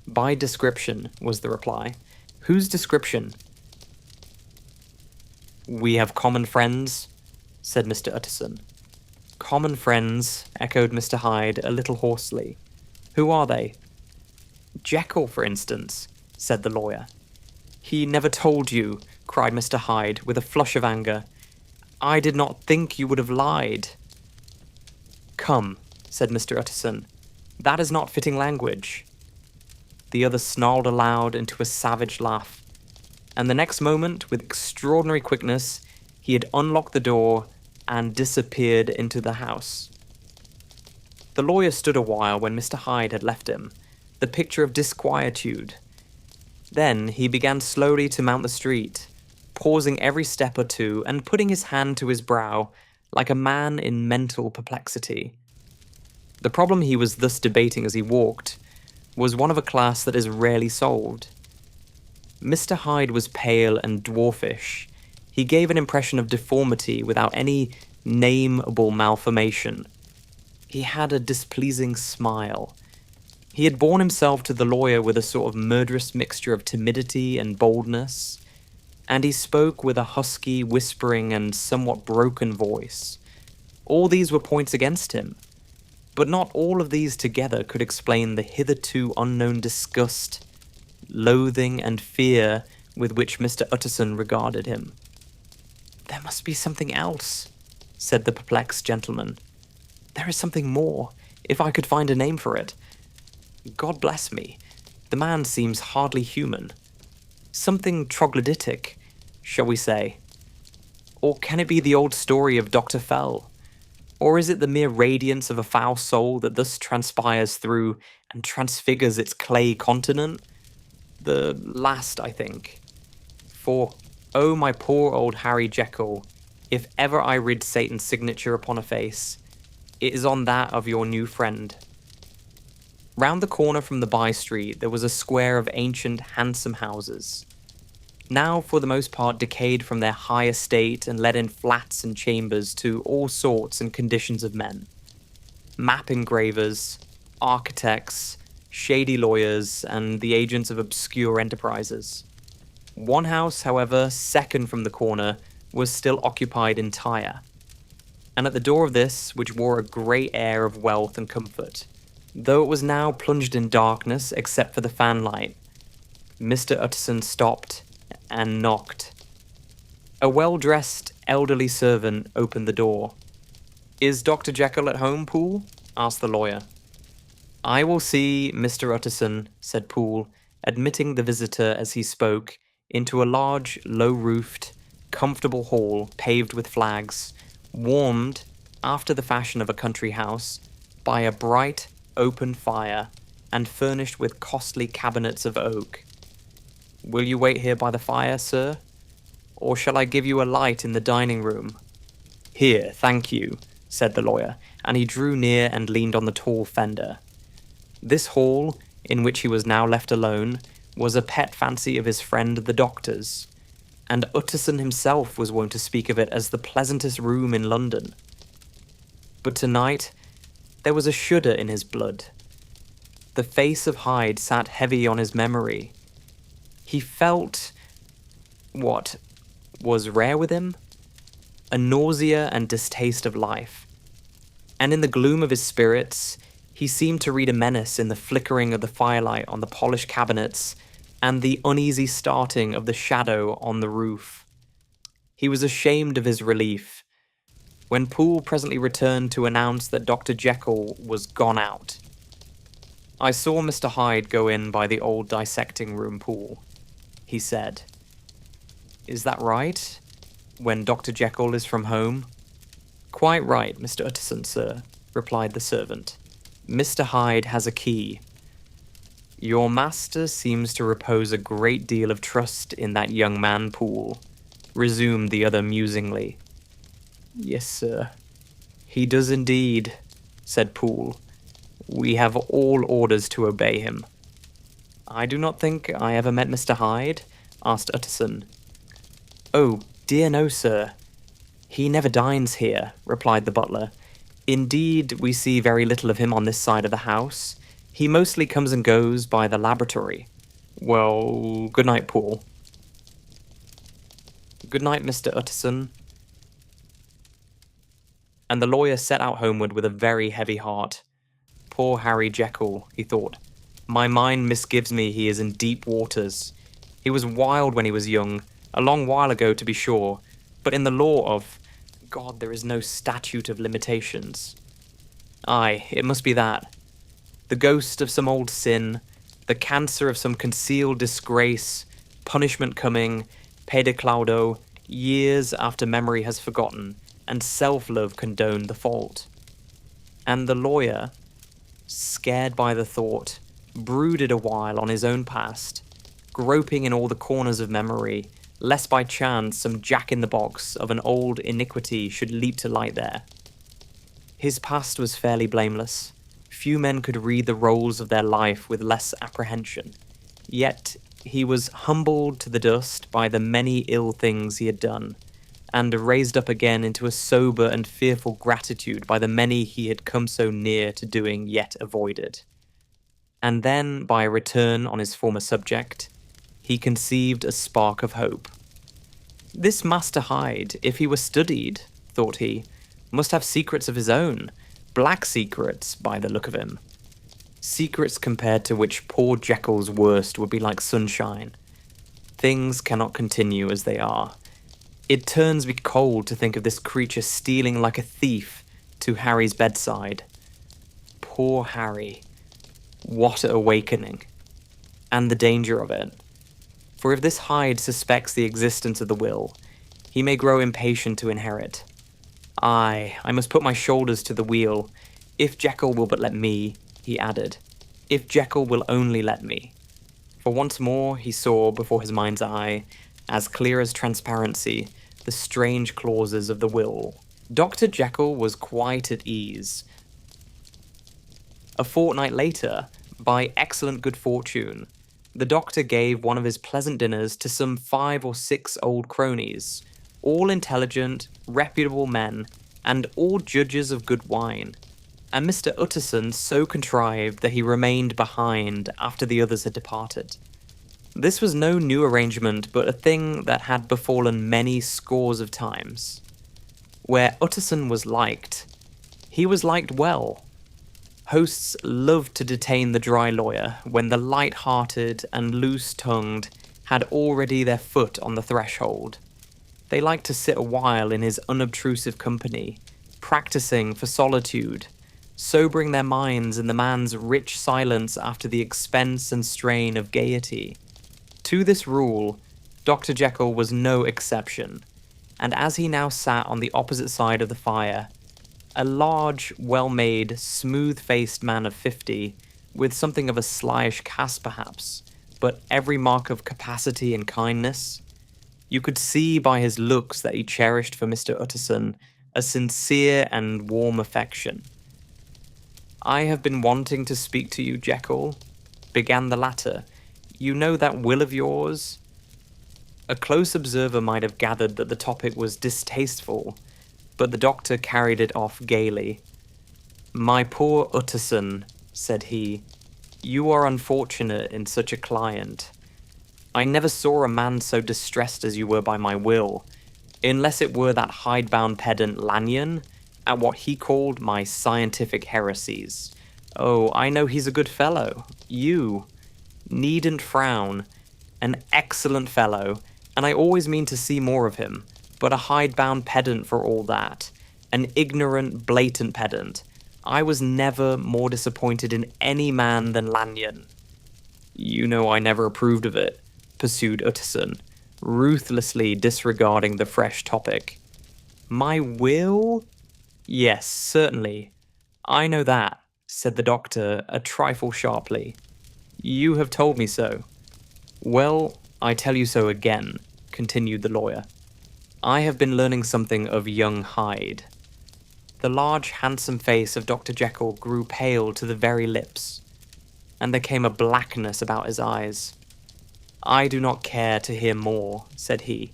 By description, was the reply. Whose description? We have common friends, said Mr. Utterson. Common friends, echoed Mr. Hyde a little hoarsely. Who are they? Jekyll, for instance, said the lawyer. He never told you, cried Mr. Hyde with a flush of anger. I did not think you would have lied. Come, said Mr. Utterson, that is not fitting language. The other snarled aloud into a savage laugh, and the next moment, with extraordinary quickness, he had unlocked the door and disappeared into the house. The lawyer stood a while when Mr. Hyde had left him, the picture of disquietude. Then he began slowly to mount the street, pausing every step or two and putting his hand to his brow like a man in mental perplexity. The problem he was thus debating as he walked was one of a class that is rarely solved. Mr. Hyde was pale and dwarfish. He gave an impression of deformity without any nameable malformation. He had a displeasing smile. He had borne himself to the lawyer with a sort of murderous mixture of timidity and boldness, and he spoke with a husky, whispering, and somewhat broken voice. All these were points against him, but not all of these together could explain the hitherto unknown disgust, loathing, and fear with which Mr. Utterson regarded him. There must be something else, said the perplexed gentleman. There is something more, if I could find a name for it. God bless me, the man seems hardly human. Something troglodytic, shall we say? Or can it be the old story of Dr. Fell? Or is it the mere radiance of a foul soul that thus transpires through and transfigures its clay continent? The last, I think. For, oh my poor old Harry Jekyll, if ever I read Satan's signature upon a face, it is on that of your new friend. Round the corner from the by-street there was a square of ancient, handsome houses, now for the most part decayed from their high estate and let in flats and chambers to all sorts and conditions of men. Map engravers, architects, shady lawyers, and the agents of obscure enterprises. One house, however, second from the corner, was still occupied entire, and at the door of this, which wore a great air of wealth and comfort, though it was now plunged in darkness except for the fanlight, Mr. Utterson stopped and knocked. A well-dressed, elderly servant opened the door. Is Dr. Jekyll at home, Poole? Asked the lawyer. I will see Mr. Utterson, said Poole, admitting the visitor as he spoke into a large, low-roofed, comfortable hall paved with flags, warmed, after the fashion of a country house, by a bright, open fire, and furnished with costly cabinets of oak. Will you wait here by the fire, sir? Or shall I give you a light in the dining room? Here, thank you, said the lawyer, and he drew near and leaned on the tall fender. This hall, in which he was now left alone, was a pet fancy of his friend the doctor's, and Utterson himself was wont to speak of it as the pleasantest room in London. But tonight there was a shudder in his blood. The face of Hyde sat heavy on his memory. He felt what was rare with him, a nausea and distaste of life. And in the gloom of his spirits, he seemed to read a menace in the flickering of the firelight on the polished cabinets and the uneasy starting of the shadow on the roof. He was ashamed of his relief when Poole presently returned to announce that Dr. Jekyll was gone out. I saw Mr. Hyde go in by the old dissecting room, Poole, he said. Is that right? When Dr. Jekyll is from home? Quite right, Mr. Utterson, sir, replied the servant. Mr. Hyde has a key. Your master seems to repose a great deal of trust in that young man, Poole, resumed the other musingly. Yes, sir. He does indeed, said Poole. We have all orders to obey him. I do not think I ever met Mr. Hyde, asked Utterson. "Oh, dear no, sir. He never dines here," replied the butler. "Indeed, we see very little of him on this side of the house. He mostly comes and goes by the laboratory. Well, good night, Paul." "Good night, Mr. Utterson." And the lawyer set out homeward with a very heavy heart. Poor Harry Jekyll, he thought. My mind misgives me he is in deep waters. He was wild when he was young, a long while ago to be sure, but in the law of God there is no statute of limitations. Aye, it must be that. The ghost of some old sin, the cancer of some concealed disgrace, punishment coming, pediclaudo, years after memory has forgotten, and self-love condoned the fault. And the lawyer, scared by the thought, brooded a while on his own past, groping in all the corners of memory, lest by chance some jack-in-the-box of an old iniquity should leap to light there. His past was fairly blameless. Few men could read the rolls of their life with less apprehension. Yet he was humbled to the dust by the many ill things he had done, and raised up again into a sober and fearful gratitude by the many he had come so near to doing yet avoided. And then, by a return on his former subject, he conceived a spark of hope. This Master Hyde, if he were studied, thought he, must have secrets of his own, black secrets by the look of him. Secrets compared to which poor Jekyll's worst would be like sunshine. Things cannot continue as they are. It turns me cold to think of this creature stealing like a thief to Harry's bedside. Poor Harry. What an awakening. And the danger of it. For if this Hyde suspects the existence of the will, he may grow impatient to inherit. Aye, I must put my shoulders to the wheel. If Jekyll will but let me, he added. If Jekyll will only let me. For once more he saw before his mind's eye, as clear as transparency, the strange clauses of the will. Dr. Jekyll was quite at ease. A fortnight later, by excellent good fortune, the doctor gave one of his pleasant dinners to some 5 or 6 old cronies, all intelligent, reputable men, and all judges of good wine, and Mr. Utterson so contrived that he remained behind after the others had departed. This was no new arrangement, but a thing that had befallen many scores of times. Where Utterson was liked, he was liked well. Hosts loved to detain the dry lawyer when the light-hearted and loose-tongued had already their foot on the threshold. They liked to sit a while in his unobtrusive company, practicing for solitude, sobering their minds in the man's rich silence after the expense and strain of gaiety. To this rule, Dr. Jekyll was no exception, and as he now sat on the opposite side of the fire, a large, well-made, smooth-faced man of 50, with something of a slyish cast perhaps, but every mark of capacity and kindness, you could see by his looks that he cherished for Mr. Utterson a sincere and warm affection. "I have been wanting to speak to you, Jekyll," began the latter. "You know that will of yours?" A close observer might have gathered that the topic was distasteful, but the doctor carried it off gaily. "My poor Utterson," said he, "you are unfortunate in such a client. I never saw a man so distressed as you were by my will, unless it were that hidebound pedant Lanyon, at what he called my scientific heresies. Oh, I know he's a good fellow. You needn't frown. An excellent fellow, and I always mean to see more of him, but a hidebound pedant for all that. An ignorant, blatant pedant. I was never more disappointed in any man than Lanyon." "You know I never approved of it," pursued Utterson, ruthlessly disregarding the fresh topic. "My will? Yes, certainly. I know that," said the doctor a trifle sharply. "You have told me so." "Well, I tell you so again," continued the lawyer. "I have been learning something of young Hyde." The large, handsome face of Dr. Jekyll grew pale to the very lips, and there came a blackness about his eyes. I do not care to hear more, said he.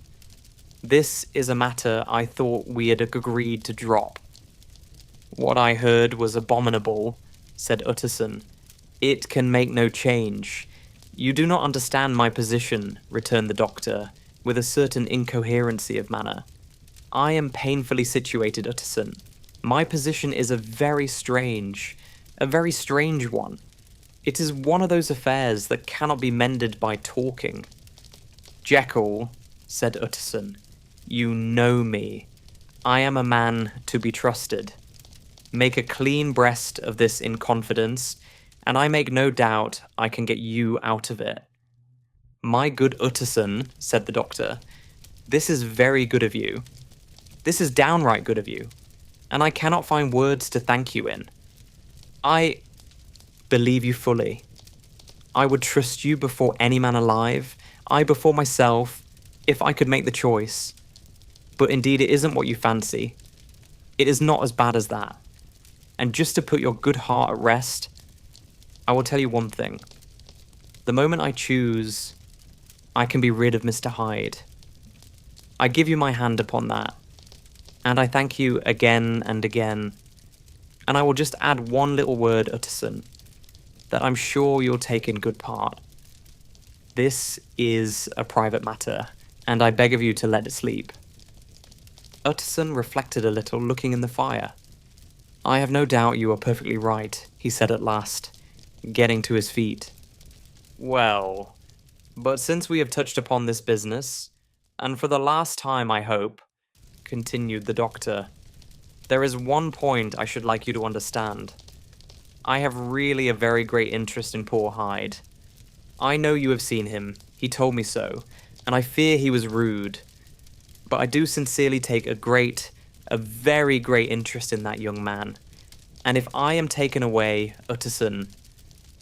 This is a matter I thought we had agreed to drop. What I heard was abominable, said Utterson. It can make no change. You do not understand my position, returned the doctor, with a certain incoherency of manner. I am painfully situated, Utterson. My position is a very strange one. It is one of those affairs that cannot be mended by talking. Jekyll, said Utterson, you know me. I am a man to be trusted. Make a clean breast of this in confidence, and I make no doubt I can get you out of it. My good Utterson, said the doctor, this is very good of you. This is downright good of you, and I cannot find words to thank you in. I believe you fully. I would trust you before any man alive, I before myself, if I could make the choice. But indeed it isn't what you fancy. It is not as bad as that. And just to put your good heart at rest, I will tell you one thing. The moment I choose, I can be rid of Mr. Hyde. I give you my hand upon that. And I thank you again and again. And I will just add one little word, Utterson, that I'm sure you'll take in good part. This is a private matter, and I beg of you to let it sleep. Utterson reflected a little, looking in the fire. I have no doubt you are perfectly right, he said at last, getting to his feet. Well, but since we have touched upon this business, and for the last time I hope, continued the doctor, there is one point I should like you to understand. I have really a very great interest in poor Hyde. I know you have seen him, he told me so, and I fear he was rude. But I do sincerely take a very great interest in that young man. And if I am taken away, Utterson,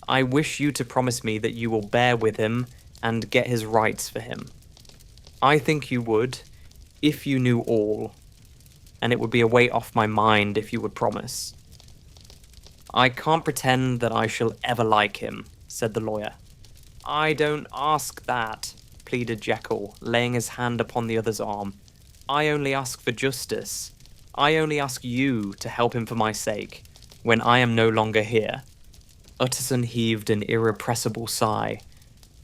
I wish you to promise me that you will bear with him and get his rights for him. I think you would, if you knew all, and it would be a weight off my mind if you would promise. I can't pretend that I shall ever like him, said the lawyer. I don't ask that, pleaded Jekyll, laying his hand upon the other's arm. I only ask for justice. I only ask you to help him for my sake, when I am no longer here. Utterson heaved an irrepressible sigh.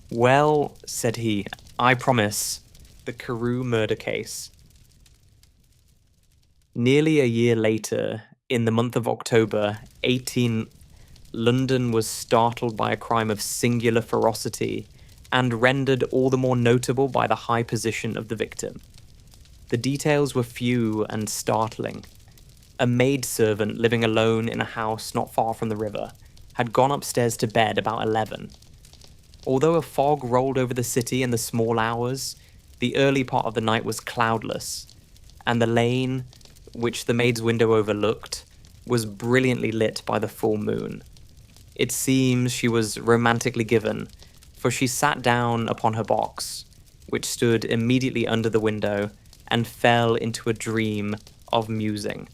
Well, said he, I promise. The Carew murder case. Nearly a year later, in the month of October, London was startled by a crime of singular ferocity and rendered all the more notable by the high position of the victim. The details were few and startling. A maidservant living alone in a house not far from the river had gone upstairs to bed about 11. Although a fog rolled over the city in the small hours, the early part of the night was cloudless, and the lane, which the maid's window overlooked, was brilliantly lit by the full moon. It seems she was romantically given, for she sat down upon her box, which stood immediately under the window, and fell into a dream of musing.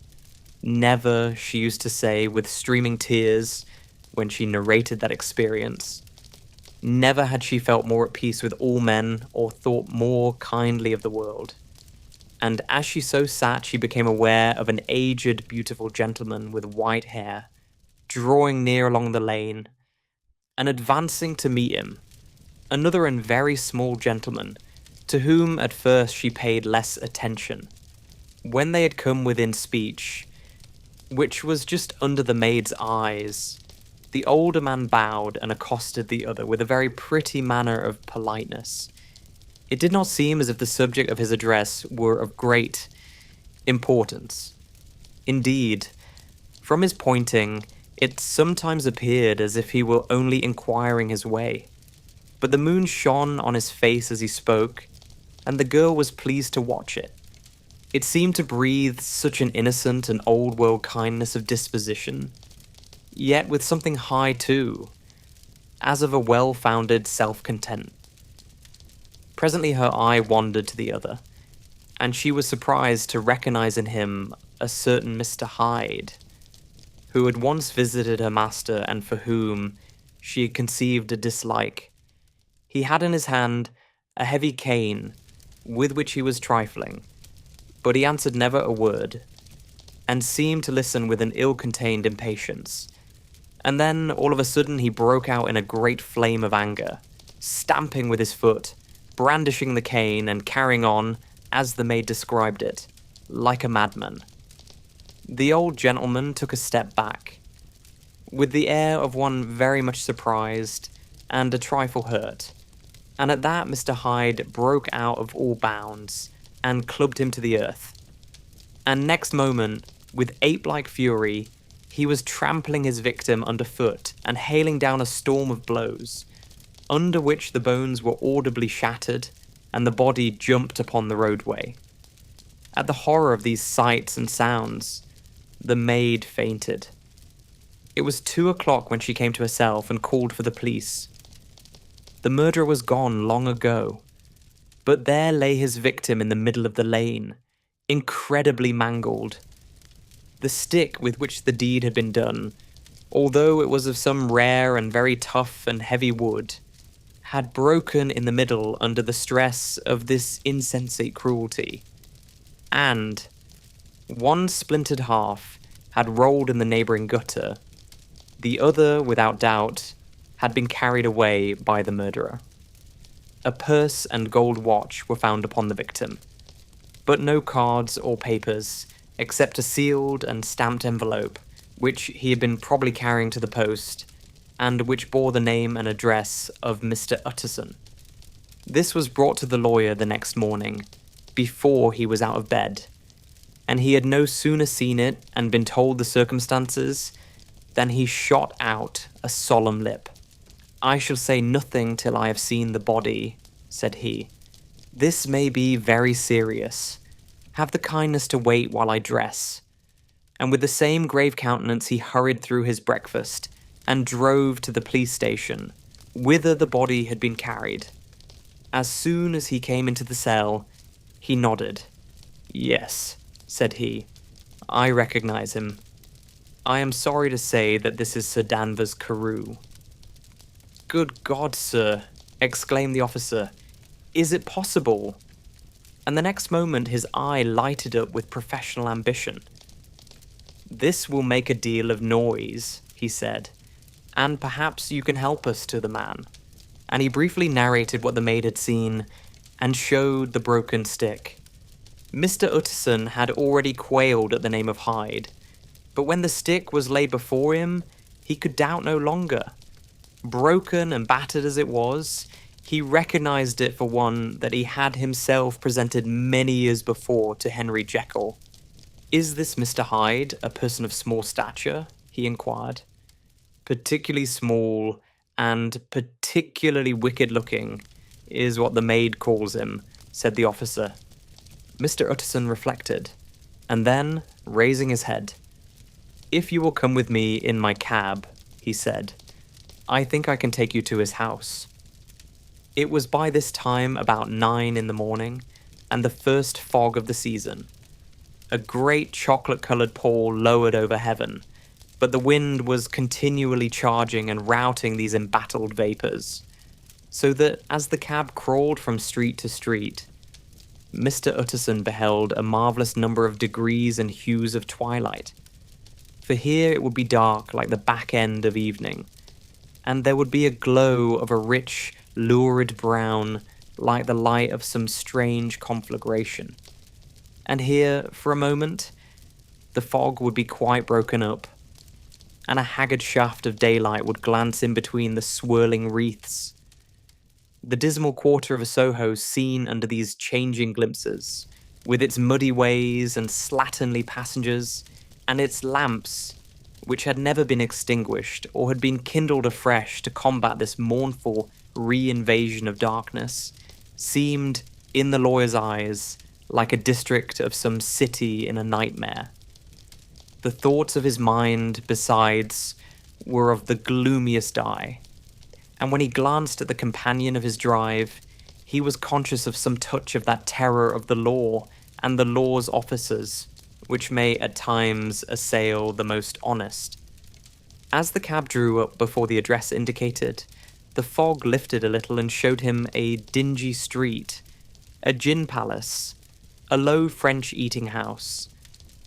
Never, she used to say with streaming tears when she narrated that experience, never had she felt more at peace with all men or thought more kindly of the world. And as she so sat, she became aware of an aged, beautiful gentleman with white hair, drawing near along the lane, and advancing to meet him, another and very small gentleman, to whom at first she paid less attention. When they had come within speech, which was just under the maid's eyes, the older man bowed and accosted the other with a very pretty manner of politeness. It did not seem as if the subject of his address were of great importance. Indeed, from his pointing, it sometimes appeared as if he were only inquiring his way. But the moon shone on his face as he spoke, and the girl was pleased to watch it. It seemed to breathe such an innocent and old-world kindness of disposition, yet with something high too, as of a well-founded self-content. Presently her eye wandered to the other, and she was surprised to recognize in him a certain Mr. Hyde, who had once visited her master and for whom she had conceived a dislike. He had in his hand a heavy cane with which he was trifling, but he answered never a word, and seemed to listen with an ill-contained impatience. And then, all of a sudden, he broke out in a great flame of anger, stamping with his foot, brandishing the cane, and carrying on, as the maid described it, like a madman. The old gentleman took a step back, with the air of one very much surprised and a trifle hurt, and at that Mr. Hyde broke out of all bounds and clubbed him to the earth. And next moment, with ape-like fury, he was trampling his victim underfoot and hailing down a storm of blows, under which the bones were audibly shattered and the body jumped upon the roadway. At the horror of these sights and sounds, the maid fainted. It was 2 o'clock when she came to herself and called for the police. The murderer was gone long ago, but there lay his victim in the middle of the lane, incredibly mangled. The stick with which the deed had been done, although it was of some rare and very tough and heavy wood, had broken in the middle under the stress of this insensate cruelty, and one splintered half had rolled in the neighbouring gutter. The other, without doubt, had been carried away by the murderer. A purse and gold watch were found upon the victim, but no cards or papers, except a sealed and stamped envelope, which he had been probably carrying to the post, and which bore the name and address of Mr. Utterson. This was brought to the lawyer the next morning, before he was out of bed, and he had no sooner seen it and been told the circumstances than he shot out a solemn lip. "I shall say nothing till I have seen the body," said he. "This may be very serious. Have the kindness to wait while I dress." And with the same grave countenance he hurried through his breakfast and drove to the police station, whither the body had been carried. As soon as he came into the cell, he nodded. "Yes," said he, "I recognize him. I am sorry to say that this is Sir Danvers Carew." "Good God, sir," exclaimed the officer, "is it possible?" And the next moment his eye lighted up with professional ambition. "This will make a deal of noise," he said, "and perhaps you can help us to the man." And he briefly narrated what the maid had seen, and showed the broken stick. Mr. Utterson had already quailed at the name of Hyde, but when the stick was laid before him, he could doubt no longer. Broken and battered as it was, he recognized it for one that he had himself presented many years before to Henry Jekyll. "Is this Mr. Hyde a person of small stature?" he inquired. "Particularly small and particularly wicked-looking is what the maid calls him," said the officer. Mr. Utterson reflected, and then, raising his head, "If you will come with me in my cab," he said, "I think I can take you to his house." It was by this time about 9 in the morning, and the first fog of the season. A great chocolate-coloured pall lowered over heaven, but the wind was continually charging and routing these embattled vapours, so that as the cab crawled from street to street, Mr. Utterson beheld a marvellous number of degrees and hues of twilight. For here it would be dark like the back end of evening, and there would be a glow of a rich, lurid brown, like the light of some strange conflagration. And here, for a moment, the fog would be quite broken up, and a haggard shaft of daylight would glance in between the swirling wreaths. The dismal quarter of Soho seen under these changing glimpses, with its muddy ways and slatternly passengers, and its lamps, which had never been extinguished or had been kindled afresh to combat this mournful re-invasion of darkness, seemed, in the lawyer's eyes, like a district of some city in a nightmare. The thoughts of his mind, besides, were of the gloomiest dye, and when he glanced at the companion of his drive, he was conscious of some touch of that terror of the law and the law's officers, which may at times assail the most honest. As the cab drew up before the address indicated, The fog lifted a little and showed him a dingy street, a gin palace, a low French eating house,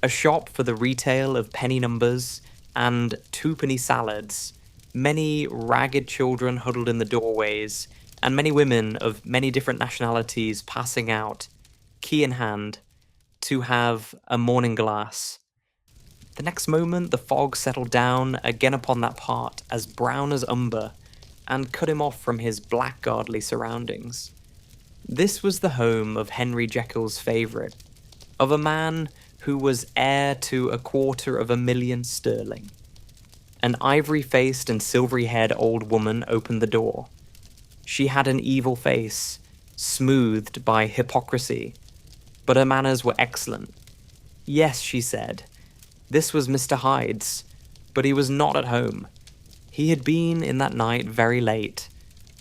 a shop for the retail of penny numbers and twopenny salads, many ragged children huddled in the doorways, and many women of many different nationalities passing out, key in hand, to have a morning glass. The next moment the fog settled down again upon that part as brown as umber, and cut him off from his blackguardly surroundings. This was the home of Henry Jekyll's favourite, of a man who was heir to 250,000 sterling. An ivory-faced and silvery-haired old woman opened the door. She had an evil face, smoothed by hypocrisy, but her manners were excellent. Yes, she said, this was Mr. Hyde's, but he was not at home. He had been in that night very late,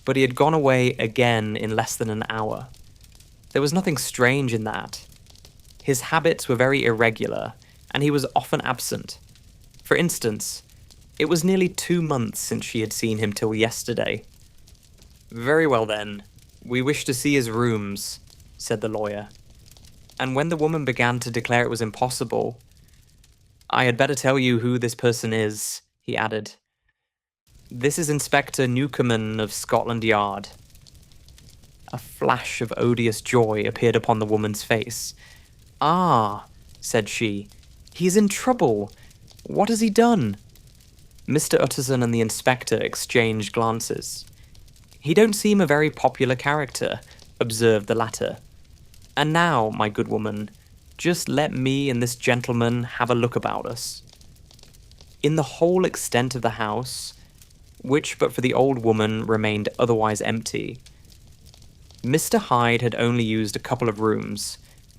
but he had gone away again in less than an hour. There was nothing strange in that. His habits were very irregular, and he was often absent. For instance, it was nearly 2 months since she had seen him till yesterday. Very well then, we wish to see his rooms, said the lawyer. And when the woman began to declare it was impossible, I had better tell you who this person is, he added. This is Inspector Newcomen of Scotland Yard. A flash of odious joy appeared upon the woman's face. Ah, said she, he is in trouble. What has he done? Mr. Utterson and the inspector exchanged glances. He don't seem a very popular character, observed the latter. And now, my good woman, just let me and this gentleman have a look about us. In the whole extent of the house, which but for the old woman remained otherwise empty, Mr. Hyde had only used a couple of rooms,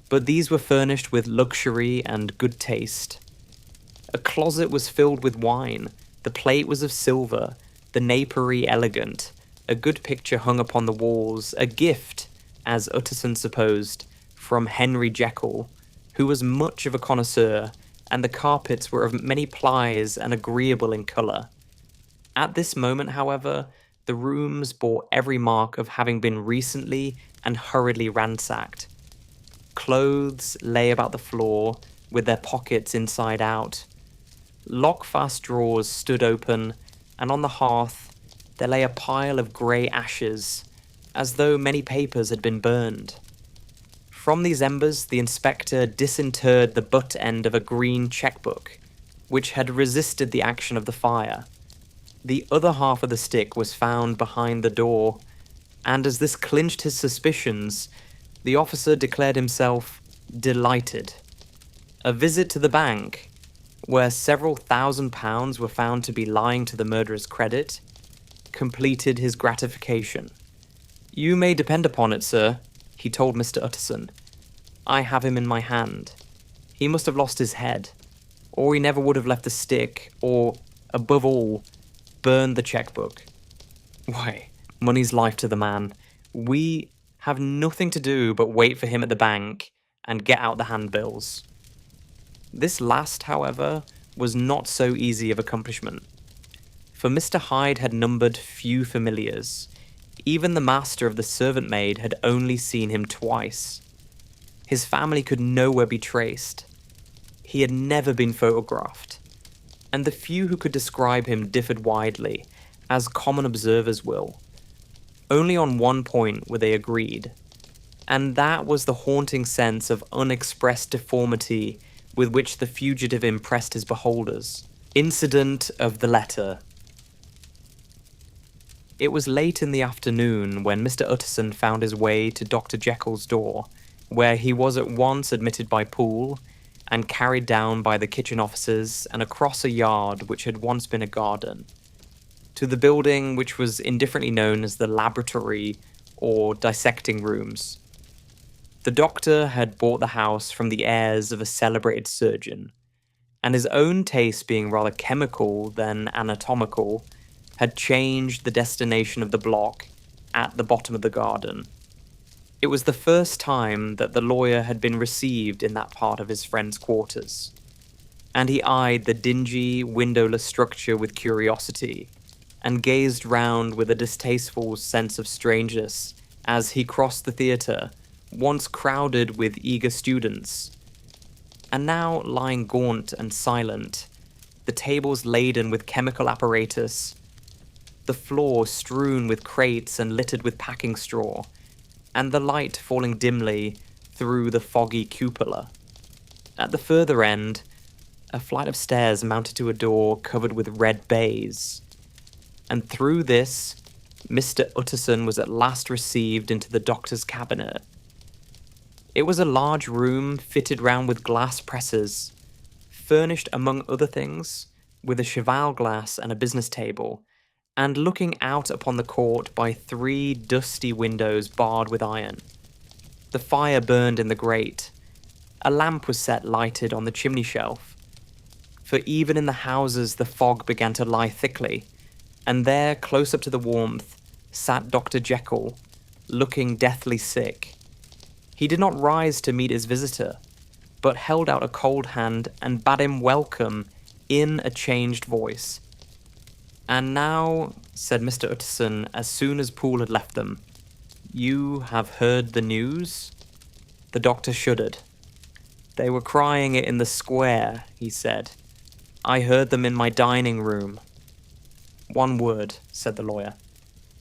but these were furnished with luxury and good taste. A closet was filled with wine, the plate was of silver, the napery elegant, a good picture hung upon the walls, a gift, as Utterson supposed, from Henry Jekyll, who was much of a connoisseur, and the carpets were of many plies and agreeable in colour. At this moment, however, the rooms bore every mark of having been recently and hurriedly ransacked. Clothes lay about the floor, with their pockets inside out. Lock-fast drawers stood open, and on the hearth there lay a pile of grey ashes, as though many papers had been burned. From these embers the inspector disinterred the butt end of a green cheque-book, which had resisted the action of the fire. The other half of the stick was found behind the door, and as this clinched his suspicions, the officer declared himself delighted. A visit to the bank, where several £1,000s were found to be lying to the murderer's credit, completed his gratification. You may depend upon it, sir, he told Mr. Utterson. I have him in my hand. He must have lost his head, or he never would have left the stick, or, above all, burned the cheque-book. Why, money's life to the man. We have nothing to do but wait for him at the bank and get out the handbills. This last, however, was not so easy of accomplishment, for Mr. Hyde had numbered few familiars. Even the master of the servant maid had only seen him twice. His family could nowhere be traced. He had never been photographed, and the few who could describe him differed widely, as common observers will. Only on one point were they agreed, and that was the haunting sense of unexpressed deformity with which the fugitive impressed his beholders. Incident of the letter. It was late in the afternoon when Mr. Utterson found his way to Dr. Jekyll's door, where he was at once admitted by Poole and carried down by the kitchen officers and across a yard which had once been a garden, to the building which was indifferently known as the laboratory or dissecting rooms. The doctor had bought the house from the heirs of a celebrated surgeon, and his own taste being rather chemical than anatomical, had changed the destination of the block at the bottom of the garden. It was the first time that the lawyer had been received in that part of his friend's quarters, and he eyed the dingy, windowless structure with curiosity, and gazed round with a distasteful sense of strangeness as he crossed the theatre, once crowded with eager students, and now lying gaunt and silent, the tables laden with chemical apparatus, the floor strewn with crates and littered with packing straw, and the light falling dimly through the foggy cupola. At the further end, a flight of stairs mounted to a door covered with red baize, and through this, Mr. Utterson was at last received into the doctor's cabinet. It was a large room fitted round with glass presses, furnished among other things with a cheval glass and a business table, and looking out upon the court by 3 dusty windows barred with iron. The fire burned in the grate. A lamp was set lighted on the chimney shelf, for even in the houses the fog began to lie thickly, and there, close up to the warmth, sat Dr. Jekyll, looking deathly sick. He did not rise to meet his visitor, but held out a cold hand and bade him welcome in a changed voice. "And now," said Mr. Utterson as soon as Poole had left them, "you have heard the news?" The doctor shuddered. "They were crying it in the square," he said. "I heard them in my dining room." "One word," said the lawyer.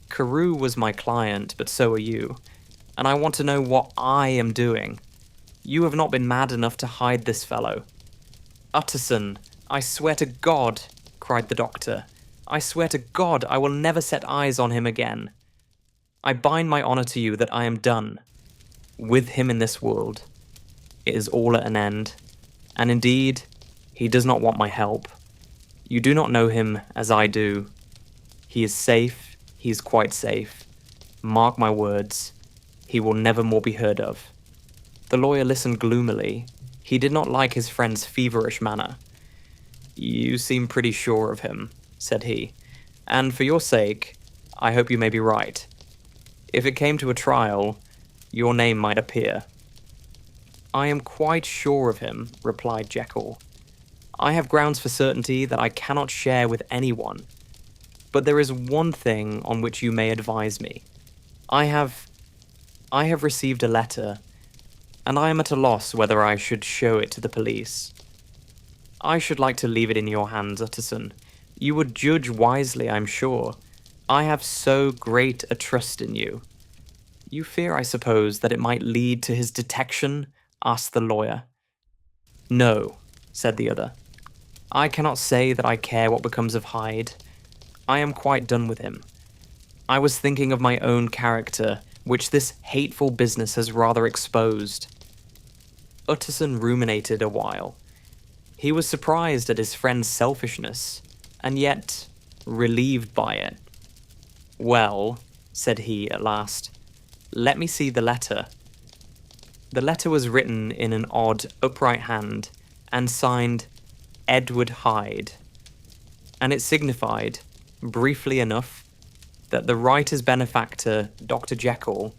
"Carew was my client, but so are you, and I want to know what I am doing. You have not been mad enough to hide this fellow." "Utterson, I swear to God," cried the doctor, "I swear to God I will never set eyes on him again. I bind my honour to you that I am done with him in this world. It is all at an end, and indeed, he does not want my help. You do not know him as I do. He is safe, he is quite safe. Mark my words, he will never more be heard of." The lawyer listened gloomily. He did not like his friend's feverish manner. "You seem pretty sure of him," said he, "and for your sake, I hope you may be right. If it came to a trial, your name might appear." "I am quite sure of him," replied Jekyll. "I have grounds for certainty that I cannot share with anyone. But there is one thing on which you may advise me. I have received a letter, and I am at a loss whether I should show it to the police. I should like to leave it in your hands, Utterson. You would judge wisely, I'm sure. I have so great a trust in you." "You fear, I suppose, that it might lead to his detection?" asked the lawyer. "No," said the other. "I cannot say that I care what becomes of Hyde. I am quite done with him. I was thinking of my own character, which this hateful business has rather exposed." Utterson ruminated a while. He was surprised at his friend's selfishness, and yet relieved by it. "Well," said he at last, "let me see the letter." The letter was written in an odd, upright hand, and signed Edward Hyde, and it signified, briefly enough, that the writer's benefactor, Dr. Jekyll,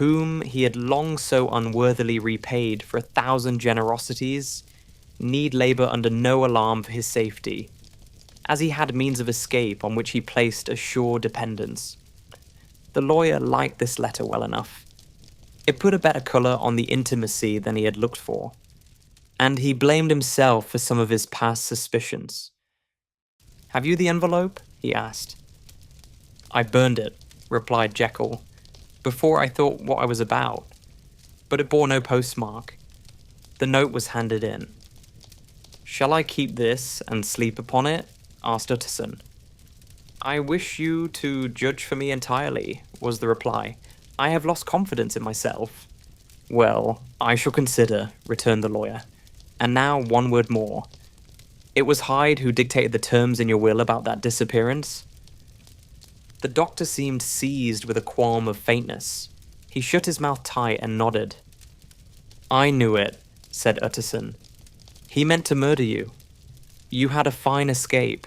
whom he had long so unworthily repaid for 1,000 generosities, need labour under no alarm for his safety, as he had means of escape on which he placed a sure dependence. The lawyer liked this letter well enough. It put a better colour on the intimacy than he had looked for, and he blamed himself for some of his past suspicions. "Have you the envelope?" he asked. "I burned it," replied Jekyll, "before I thought what I was about, but it bore no postmark. The note was handed in." "Shall I keep this and sleep upon it?" asked Utterson. "I wish you to judge for me entirely," was the reply. "I have lost confidence in myself." "Well, I shall consider," returned the lawyer. "And now one word more. It was Hyde who dictated the terms in your will about that disappearance?" The doctor seemed seized with a qualm of faintness. He shut his mouth tight and nodded. "I knew it," said Utterson. "He meant to murder you. You had a fine escape."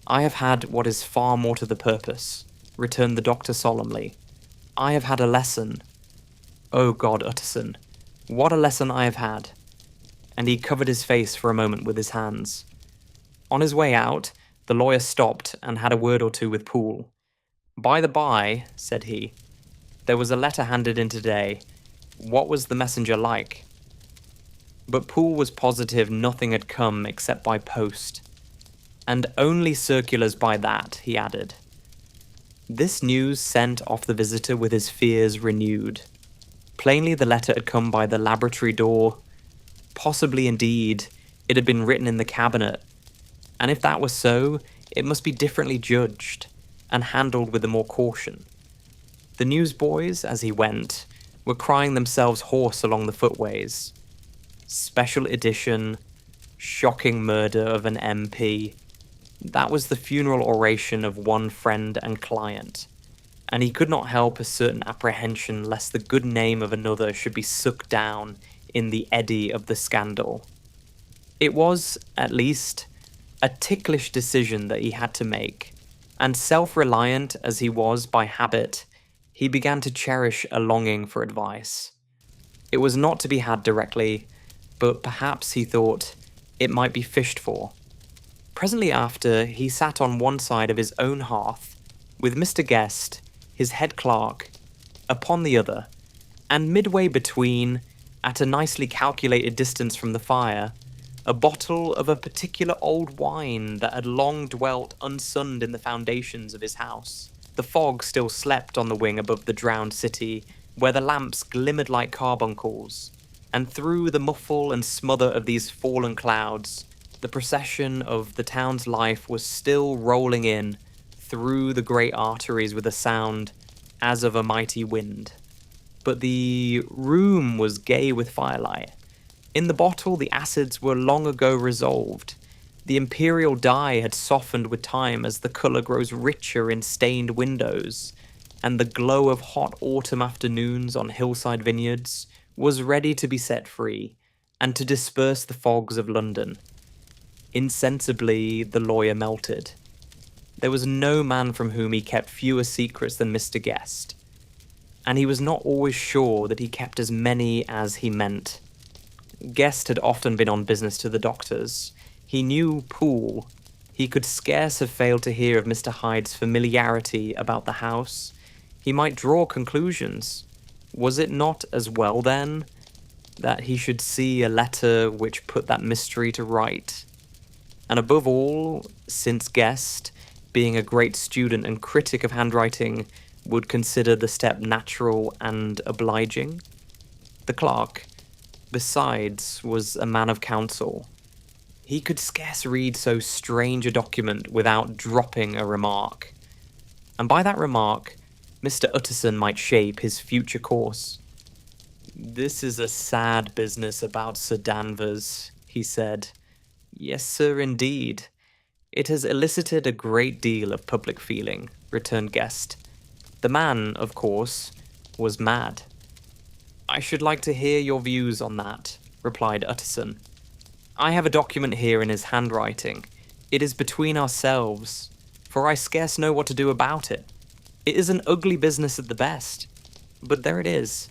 "I have had what is far more to the purpose," returned the doctor solemnly. "I have had a lesson. Oh God, Utterson, what a lesson I have had." And he covered his face for a moment with his hands. On his way out, The lawyer stopped and had a word or two with Poole. "By the by," said he, "there was a letter handed in today. What was the messenger like?" But Poole was positive nothing had come except by post. "And only circulars by that," he added. This news sent off the visitor with his fears renewed. Plainly the letter had come by the laboratory door. Possibly, indeed, it had been written in the cabinet. And if that was so, it must be differently judged, and handled with more caution. The newsboys, as he went, were crying themselves hoarse along the footways. Special edition, shocking murder of an MP. That was the funeral oration of one friend and client, and he could not help a certain apprehension lest the good name of another should be sucked down in the eddy of the scandal. It was, at least, a ticklish decision that he had to make, and self-reliant as he was by habit, he began to cherish a longing for advice. It was not to be had directly, but perhaps, he thought, it might be fished for. Presently after, he sat on one side of his own hearth, with Mr. Guest, his head clerk, upon the other, and midway between, at a nicely calculated distance from the fire, a bottle of a particular old wine that had long dwelt unsunned in the foundations of his house. The fog still slept on the wing above the drowned city, where the lamps glimmered like carbuncles, and through the muffle and smother of these fallen clouds, the procession of the town's life was still rolling in through the great arteries with a sound as of a mighty wind. But the room was gay with firelight. In the bottle the acids were long ago resolved. The imperial dye had softened with time as the colour grows richer in stained windows, and the glow of hot autumn afternoons on hillside vineyards was ready to be set free, and to disperse the fogs of London. Insensibly the lawyer melted. There was no man from whom he kept fewer secrets than Mr. Guest, and he was not always sure that he kept as many as he meant. Guest had often been on business to the doctor's. He knew Poole. He could scarce have failed to hear of Mr. Hyde's familiarity about the house. He might draw conclusions. Was it not as well, then, that he should see a letter which put that mystery to right? And above all, since Guest, being a great student and critic of handwriting, would consider the step natural and obliging? The clerk, besides, was a man of counsel. He could scarce read so strange a document without dropping a remark. And by that remark, Mr. Utterson might shape his future course. "This is a sad business about Sir Danvers," he said. "Yes, sir, indeed. It has elicited a great deal of public feeling," returned Guest. "The man, of course, was mad." "I should like to hear your views on that," replied Utterson. "I have a document here in his handwriting. It is between ourselves, for I scarce know what to do about it. It is an ugly business at the best, but there it is,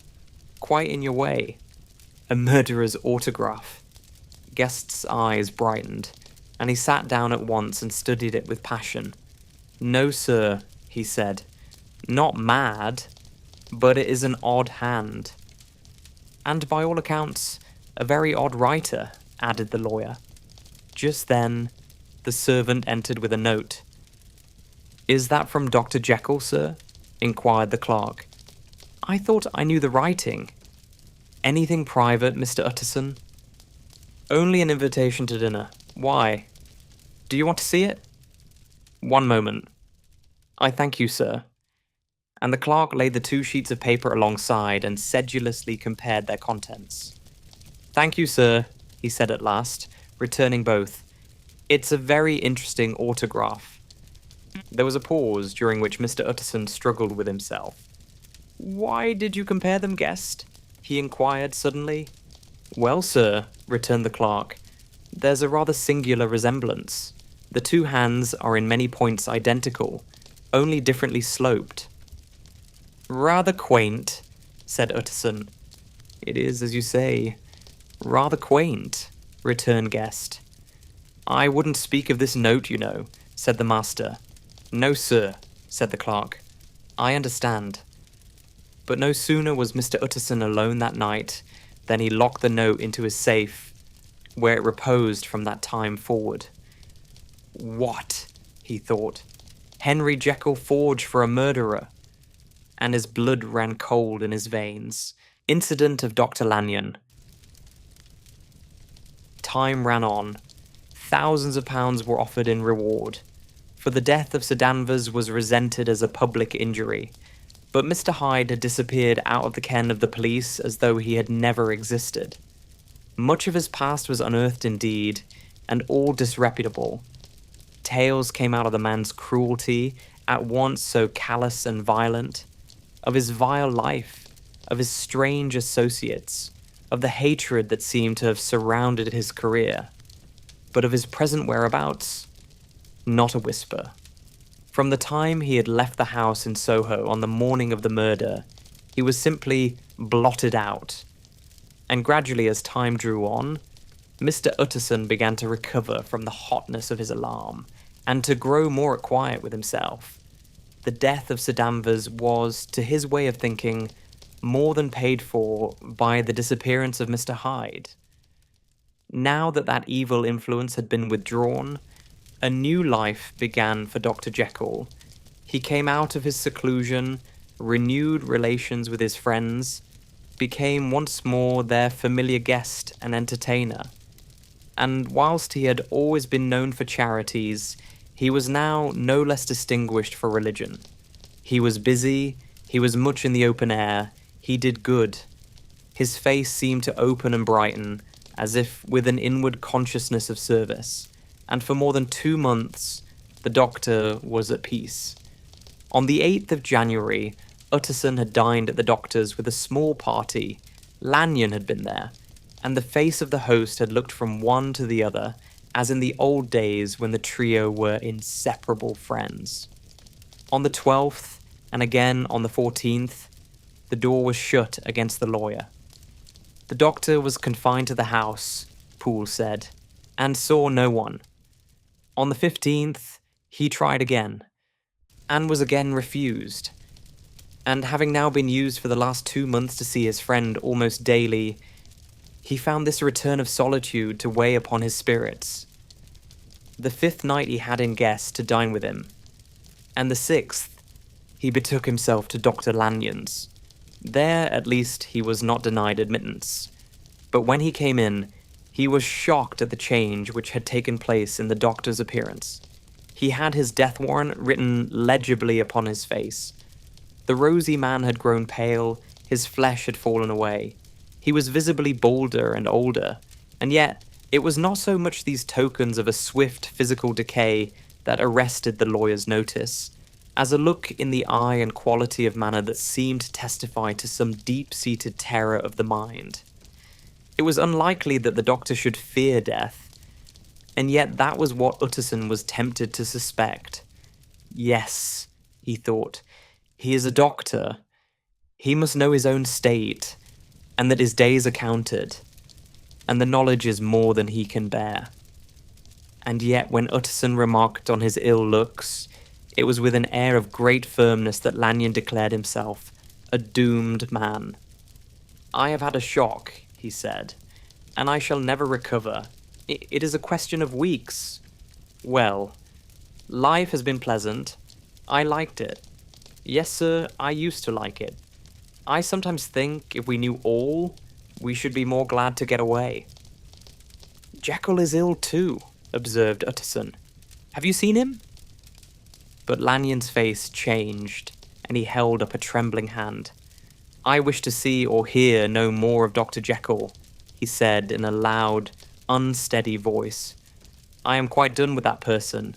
quite in your way. A murderer's autograph." Guest's eyes brightened, and he sat down at once and studied it with passion. "No, sir," he said, "not mad, but it is an odd hand." "And by all accounts, a very odd writer," added the lawyer. Just then, the servant entered with a note. "Is that from Dr. Jekyll, sir?" inquired the clerk. "I thought I knew the writing. Anything private, Mr. Utterson?" "Only an invitation to dinner. Why? Do you want to see it?" "One moment." "I thank you, sir." And the clerk laid the 2 sheets of paper alongside and sedulously compared their contents. "Thank you, sir," he said at last, returning both. "It's a very interesting autograph." There was a pause, during which Mr. Utterson struggled with himself. "Why did you compare them, Guest?" he inquired suddenly. "Well, sir," returned the clerk, "there's a rather singular resemblance. The 2 hands are in many points identical, only differently sloped." "Rather quaint," said Utterson. "It is, as you say, rather quaint," returned Guest. "I wouldn't speak of this note, you know, said the master. "No, sir," said the clerk. "I understand." But no sooner was Mr. Utterson alone that night than he locked the note into his safe, where it reposed from that time forward. What? He thought. Henry Jekyll forged for a murderer? And his blood ran cold in his veins. Incident of Dr. Lanyon. Time ran on. Thousands of pounds were offered in reward, for the death of Sir Danvers was resented as a public injury, but Mr. Hyde had disappeared out of the ken of the police as though he had never existed. Much of his past was unearthed indeed, and all disreputable. Tales came out of the man's cruelty, at once so callous and violent, of his vile life, of his strange associates, of the hatred that seemed to have surrounded his career. But of his present whereabouts, not a whisper. From the time he had left the house in Soho on the morning of the murder, he was simply blotted out. And gradually as time drew on, Mr. Utterson began to recover from the hotness of his alarm, and to grow more at quiet with himself. The death of Sir Danvers was, to his way of thinking, more than paid for by the disappearance of Mr. Hyde. Now that that evil influence had been withdrawn, a new life began for Dr. Jekyll. He came out of his seclusion, renewed relations with his friends, became once more their familiar guest and entertainer. And whilst he had always been known for charities, he was now no less distinguished for religion. He was busy, he was much in the open air, he did good. His face seemed to open and brighten, as if with an inward consciousness of service, and for more than 2 months, the doctor was at peace. On the 8th of January, Utterson had dined at the doctor's with a small party. Lanyon had been there, and the face of the host had looked from one to the other, as in the old days when the trio were inseparable friends. On the 12th, and again on the 14th, the door was shut against the lawyer. The doctor was confined to the house, Poole said, and saw no one. On the 15th, he tried again, and was again refused. And having now been used for the last 2 months to see his friend almost daily, he found this return of solitude to weigh upon his spirits. The 5th night he had in guest to dine with him, and the 6th he betook himself to Dr. Lanyon's. There, at least, he was not denied admittance. But when he came in, he was shocked at the change which had taken place in the doctor's appearance. He had his death warrant written legibly upon his face. The rosy man had grown pale, his flesh had fallen away. He was visibly bolder and older, and yet it was not so much these tokens of a swift physical decay that arrested the lawyer's notice, as a look in the eye and quality of manner that seemed to testify to some deep-seated terror of the mind. It was unlikely that the doctor should fear death, and yet that was what Utterson was tempted to suspect. Yes, he thought, he is a doctor. He must know his own state, and that his days are counted, and the knowledge is more than he can bear. And yet when Utterson remarked on his ill looks, it was with an air of great firmness that Lanyon declared himself a doomed man. "I have had a shock," he said, "and I shall never recover. It is a question of weeks. Well, life has been pleasant. I liked it. Yes, sir, I used to like it. I sometimes think if we knew all, we should be more glad to get away." "Jekyll is ill too," observed Utterson. "Have you seen him?" But Lanyon's face changed, and he held up a trembling hand. "I wish to see or hear no more of Dr. Jekyll," he said in a loud, unsteady voice. "I am quite done with that person,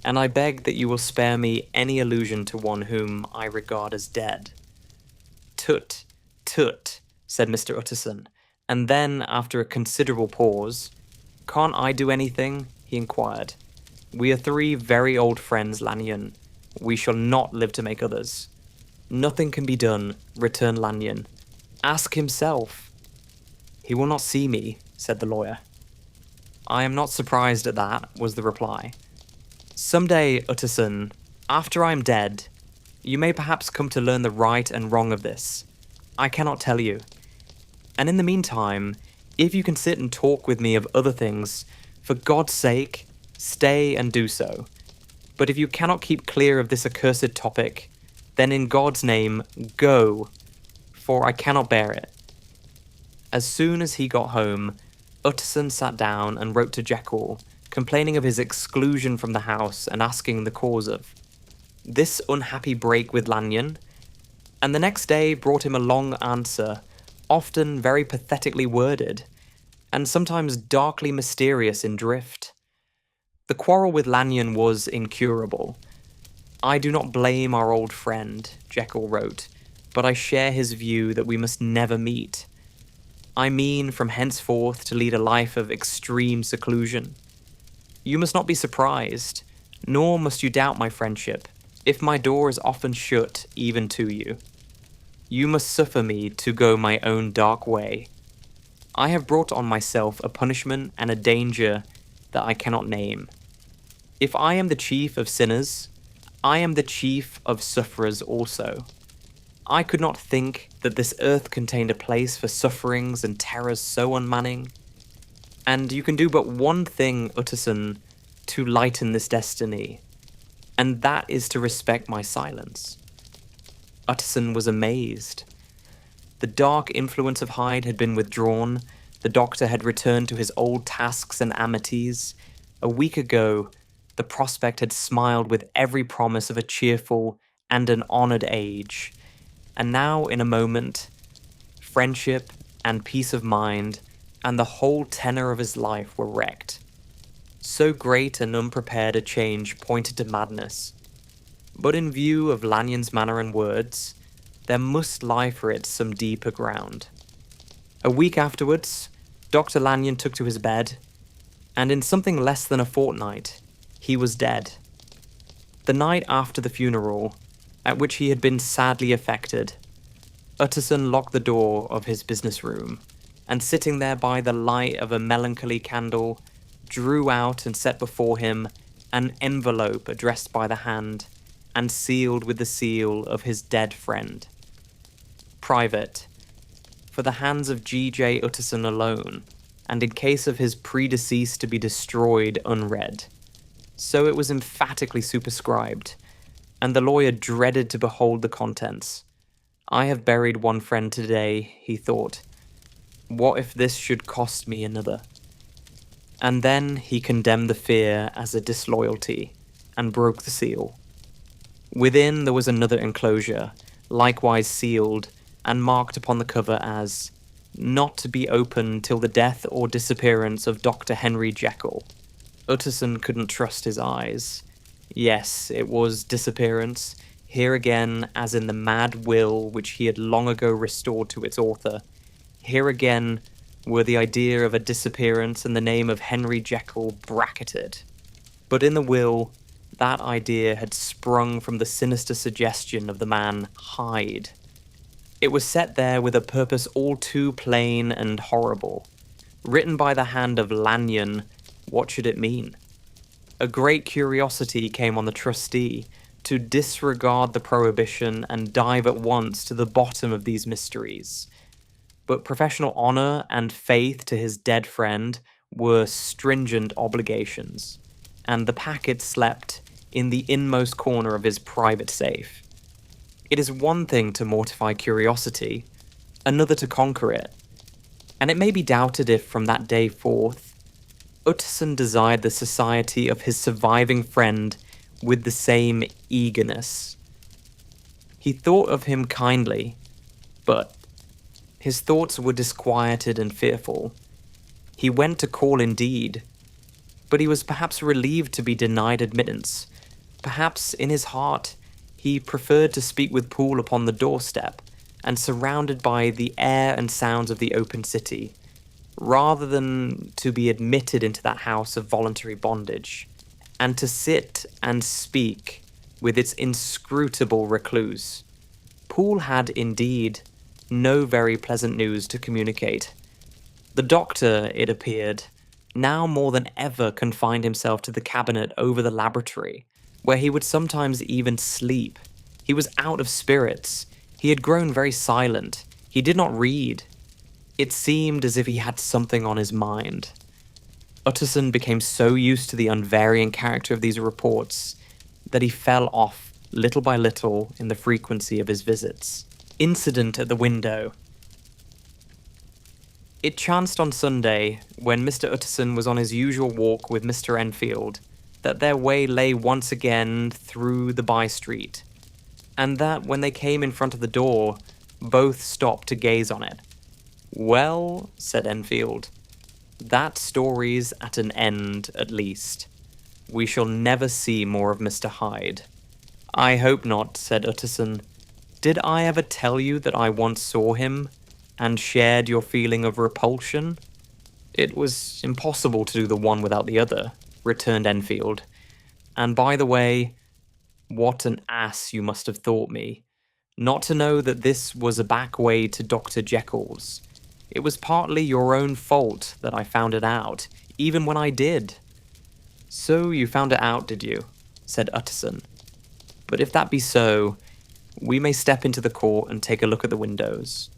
and I beg that you will spare me any allusion to one whom I regard as dead." "Tut, tut," said Mr. Utterson, and then, after a considerable pause, "Can't I do anything?" he inquired. "We are 3 very old friends, Lanyon. We shall not live to make others." "Nothing can be done," returned Lanyon. "Ask himself." "He will not see me," said the lawyer. "I am not surprised at that," was the reply. Someday, Utterson, after I am dead, you may perhaps come to learn the right and wrong of this. I cannot tell you. And in the meantime, if you can sit and talk with me of other things, for God's sake, stay and do so. But if you cannot keep clear of this accursed topic, then in God's name, go, for I cannot bear it. As soon as he got home, Utterson sat down and wrote to Jekyll, complaining of his exclusion from the house and asking the cause of this unhappy break with Lanyon, and the next day brought him a long answer, often very pathetically worded, and sometimes darkly mysterious in drift. The quarrel with Lanyon was incurable. I do not blame our old friend, Jekyll wrote, but I share his view that we must never meet. I mean from henceforth to lead a life of extreme seclusion. You must not be surprised, nor must you doubt my friendship, if my door is often shut even to you. You must suffer me to go my own dark way. I have brought on myself a punishment and a danger that I cannot name. If I am the chief of sinners, I am the chief of sufferers also. I could not think that this earth contained a place for sufferings and terrors so unmanning. And you can do but one thing, Utterson, to lighten this destiny, and that is to respect my silence. Utterson was amazed. The dark influence of Hyde had been withdrawn, the doctor had returned to his old tasks and amities. A week ago, the prospect had smiled with every promise of a cheerful and an honoured age. And now, in a moment, friendship and peace of mind and the whole tenor of his life were wrecked. So great and unprepared a change pointed to madness. But in view of Lanyon's manner and words, there must lie for it some deeper ground. A week afterwards, Dr. Lanyon took to his bed, and in something less than a fortnight, he was dead. The night after the funeral, at which he had been sadly affected, Utterson locked the door of his business room, and sitting there by the light of a melancholy candle, drew out and set before him an envelope addressed by the hand, and sealed with the seal of his dead friend. Private, for the hands of G.J. Utterson alone, and in case of his predeceased to be destroyed unread. So it was emphatically superscribed, and the lawyer dreaded to behold the contents. I have buried one friend today, he thought. What if this should cost me another? And then he condemned the fear as a disloyalty, and broke the seal. Within there was another enclosure, likewise sealed, and marked upon the cover as, not to be opened till the death or disappearance of Dr. Henry Jekyll. Utterson couldn't trust his eyes. Yes, it was disappearance, here again as in the mad will which he had long ago restored to its author. Here again were the idea of a disappearance and the name of Henry Jekyll bracketed. But in the will, that idea had sprung from the sinister suggestion of the man Hyde. It was set there with a purpose all too plain and horrible. Written by the hand of Lanyon, what should it mean? A great curiosity came on the trustee to disregard the prohibition and dive at once to the bottom of these mysteries. But professional honour and faith to his dead friend were stringent obligations, and the packet slept in the inmost corner of his private safe. It is one thing to mortify curiosity, another to conquer it, and it may be doubted if from that day forth, Utterson desired the society of his surviving friend with the same eagerness. He thought of him kindly, but his thoughts were disquieted and fearful. He went to call indeed, but he was perhaps relieved to be denied admittance. Perhaps in his heart he preferred to speak with Poole upon the doorstep, and surrounded by the air and sounds of the open city, rather than to be admitted into that house of voluntary bondage, and to sit and speak with its inscrutable recluse. Poole had, indeed, no very pleasant news to communicate. The doctor, it appeared, now more than ever confined himself to the cabinet over the laboratory, where he would sometimes even sleep. He was out of spirits. He had grown very silent. He did not read. It seemed as if he had something on his mind. Utterson became so used to the unvarying character of these reports that he fell off little by little in the frequency of his visits. Incident at the window. It chanced on Sunday, when Mr. Utterson was on his usual walk with Mr. Enfield, that their way lay once again through the by-street, and that when they came in front of the door, both stopped to gaze on it. "Well," said Enfield, "that story's at an end, at least. We shall never see more of Mr. Hyde." "I hope not," said Utterson. "Did I ever tell you that I once saw him, and shared your feeling of repulsion?" "It was impossible to do the one without the other," returned Enfield. "And by the way, what an ass you must have thought me, not to know that this was a back way to Dr. Jekyll's. It was partly your own fault that I found it out, even when I did." "So you found it out, did you?" said Utterson. "But if that be so, we may step into the court and take a look at the windows.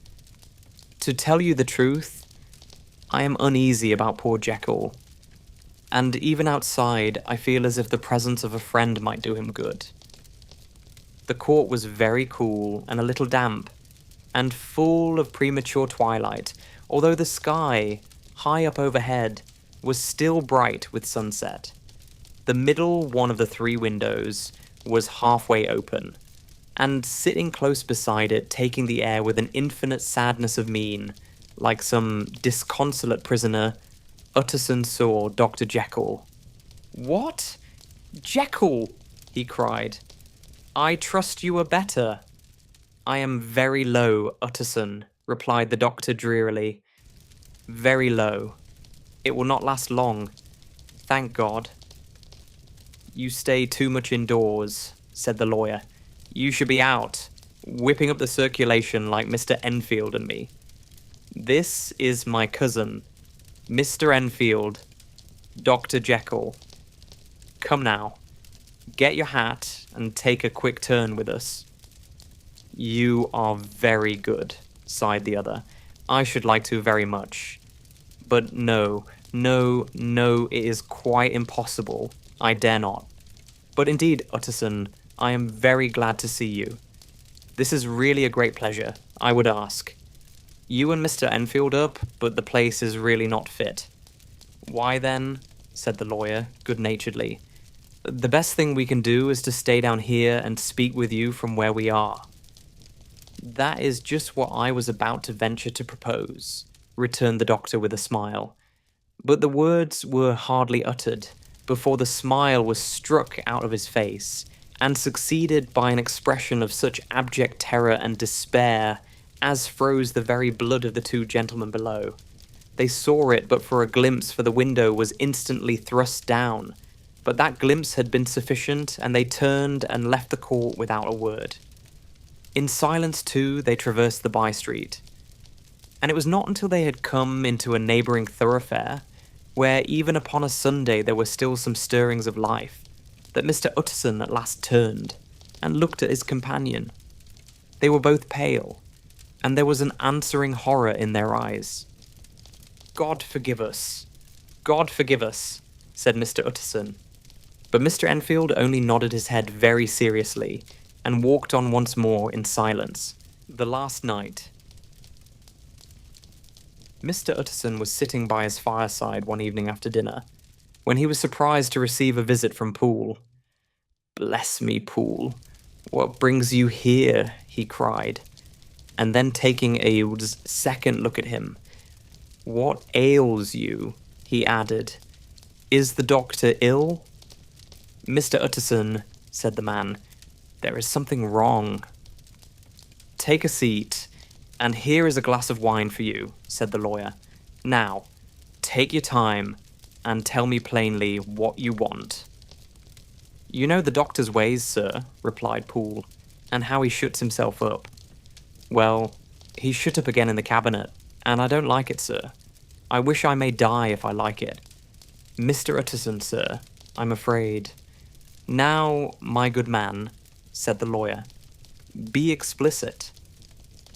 To tell you the truth, I am uneasy about poor Jekyll, and even outside I feel as if the presence of a friend might do him good." The court was very cool and a little damp, and full of premature twilight, although the sky, high up overhead, was still bright with sunset. The middle one of the three windows was halfway open, and sitting close beside it, taking the air with an infinite sadness of mien, like some disconsolate prisoner, Utterson saw Dr. Jekyll. "What? Jekyll!" he cried. "I trust you are better." "I am very low, Utterson," replied the doctor drearily. "Very low. It will not last long. Thank God." "You stay too much indoors," said the lawyer. "You should be out, whipping up the circulation like Mr. Enfield and me. This is my cousin, Mr. Enfield, Dr. Jekyll. Come now, get your hat and take a quick turn with us." "You are very good," sighed the other. "I should like to very much. But no, it is quite impossible. I dare not. But indeed, Utterson, I am very glad to see you. This is really a great pleasure, I would ask. You and Mr. Enfield up, but the place is really not fit." "Why then," said the lawyer, good-naturedly, "the best thing we can do is to stay down here and speak with you from where we are." "That is just what I was about to venture to propose," returned the doctor with a smile. But the words were hardly uttered before the smile was struck out of his face, and succeeded by an expression of such abject terror and despair as froze the very blood of the two gentlemen below. They saw it but for a glimpse, for the window was instantly thrust down, but that glimpse had been sufficient, and they turned and left the court without a word. In silence, too, they traversed the by-street, and it was not until they had come into a neighbouring thoroughfare, where even upon a Sunday there were still some stirrings of life, that Mr. Utterson at last turned and looked at his companion. They were both pale, and there was an answering horror in their eyes. "God forgive us! God forgive us!" said Mr. Utterson. But Mr. Enfield only nodded his head very seriously, and walked on once more in silence. The last night. Mr. Utterson was sitting by his fireside one evening after dinner, when he was surprised to receive a visit from Poole. "Bless me, Poole, what brings you here?" he cried, and then taking a second look at him. "What ails you?" he added. "Is the doctor ill?" "Mr. Utterson," said the man, "there is something wrong." "Take a seat, and here is a glass of wine for you," said the lawyer. "Now, take your time, and tell me plainly what you want." "You know the doctor's ways, sir," replied Poole, "and how he shuts himself up. Well, he's shut up again in the cabinet, and I don't like it, sir. I wish I may die if I like it. Mr. Utterson, sir, I'm afraid. Now, my good man, said the lawyer, be explicit.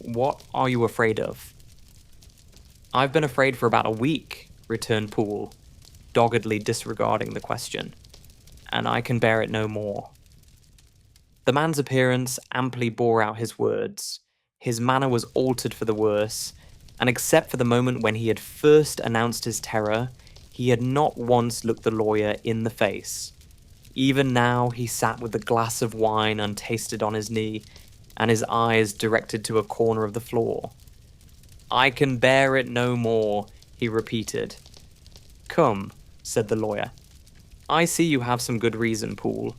What are you afraid of? I've been afraid for about a week, returned Poole, doggedly disregarding the question, and I can bear it no more. The man's appearance amply bore out his words. His manner was altered for the worse, and except for the moment when he had first announced his terror, he had not once looked the lawyer in the face. Even now he sat with the glass of wine untasted on his knee, and his eyes directed to a corner of the floor. I can bear it no more, he repeated. Come, said the lawyer. I see you have some good reason, Poole.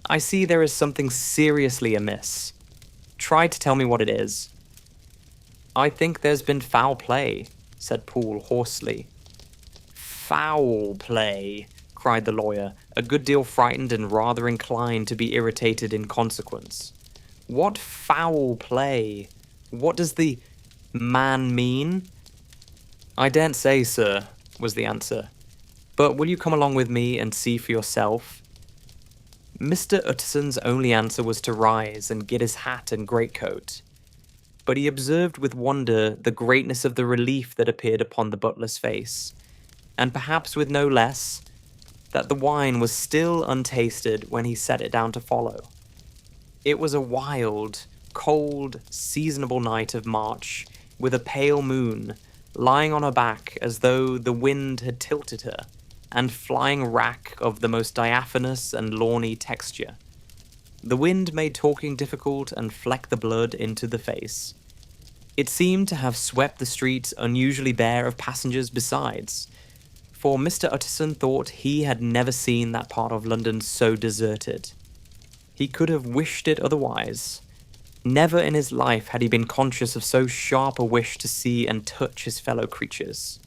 I see there is something seriously amiss. Try to tell me what it is. I think there's been foul play, said Poole hoarsely. Foul play, cried the lawyer, a good deal frightened and rather inclined to be irritated in consequence. What foul play? What does the man mean? I daren't say, sir, was the answer. But will you come along with me and see for yourself? Mr. Utterson's only answer was to rise and get his hat and greatcoat. But he observed with wonder the greatness of the relief that appeared upon the butler's face, and perhaps with no less, that the wine was still untasted when he set it down to follow. It was a wild, cold, seasonable night of March, with a pale moon, lying on her back as though the wind had tilted her, and flying wrack of the most diaphanous and lawny texture. The wind made talking difficult and flecked the blood into the face. It seemed to have swept the streets unusually bare of passengers besides, for Mr. Utterson thought he had never seen that part of London so deserted. He could have wished it otherwise. Never in his life had he been conscious of so sharp a wish to see and touch his fellow creatures.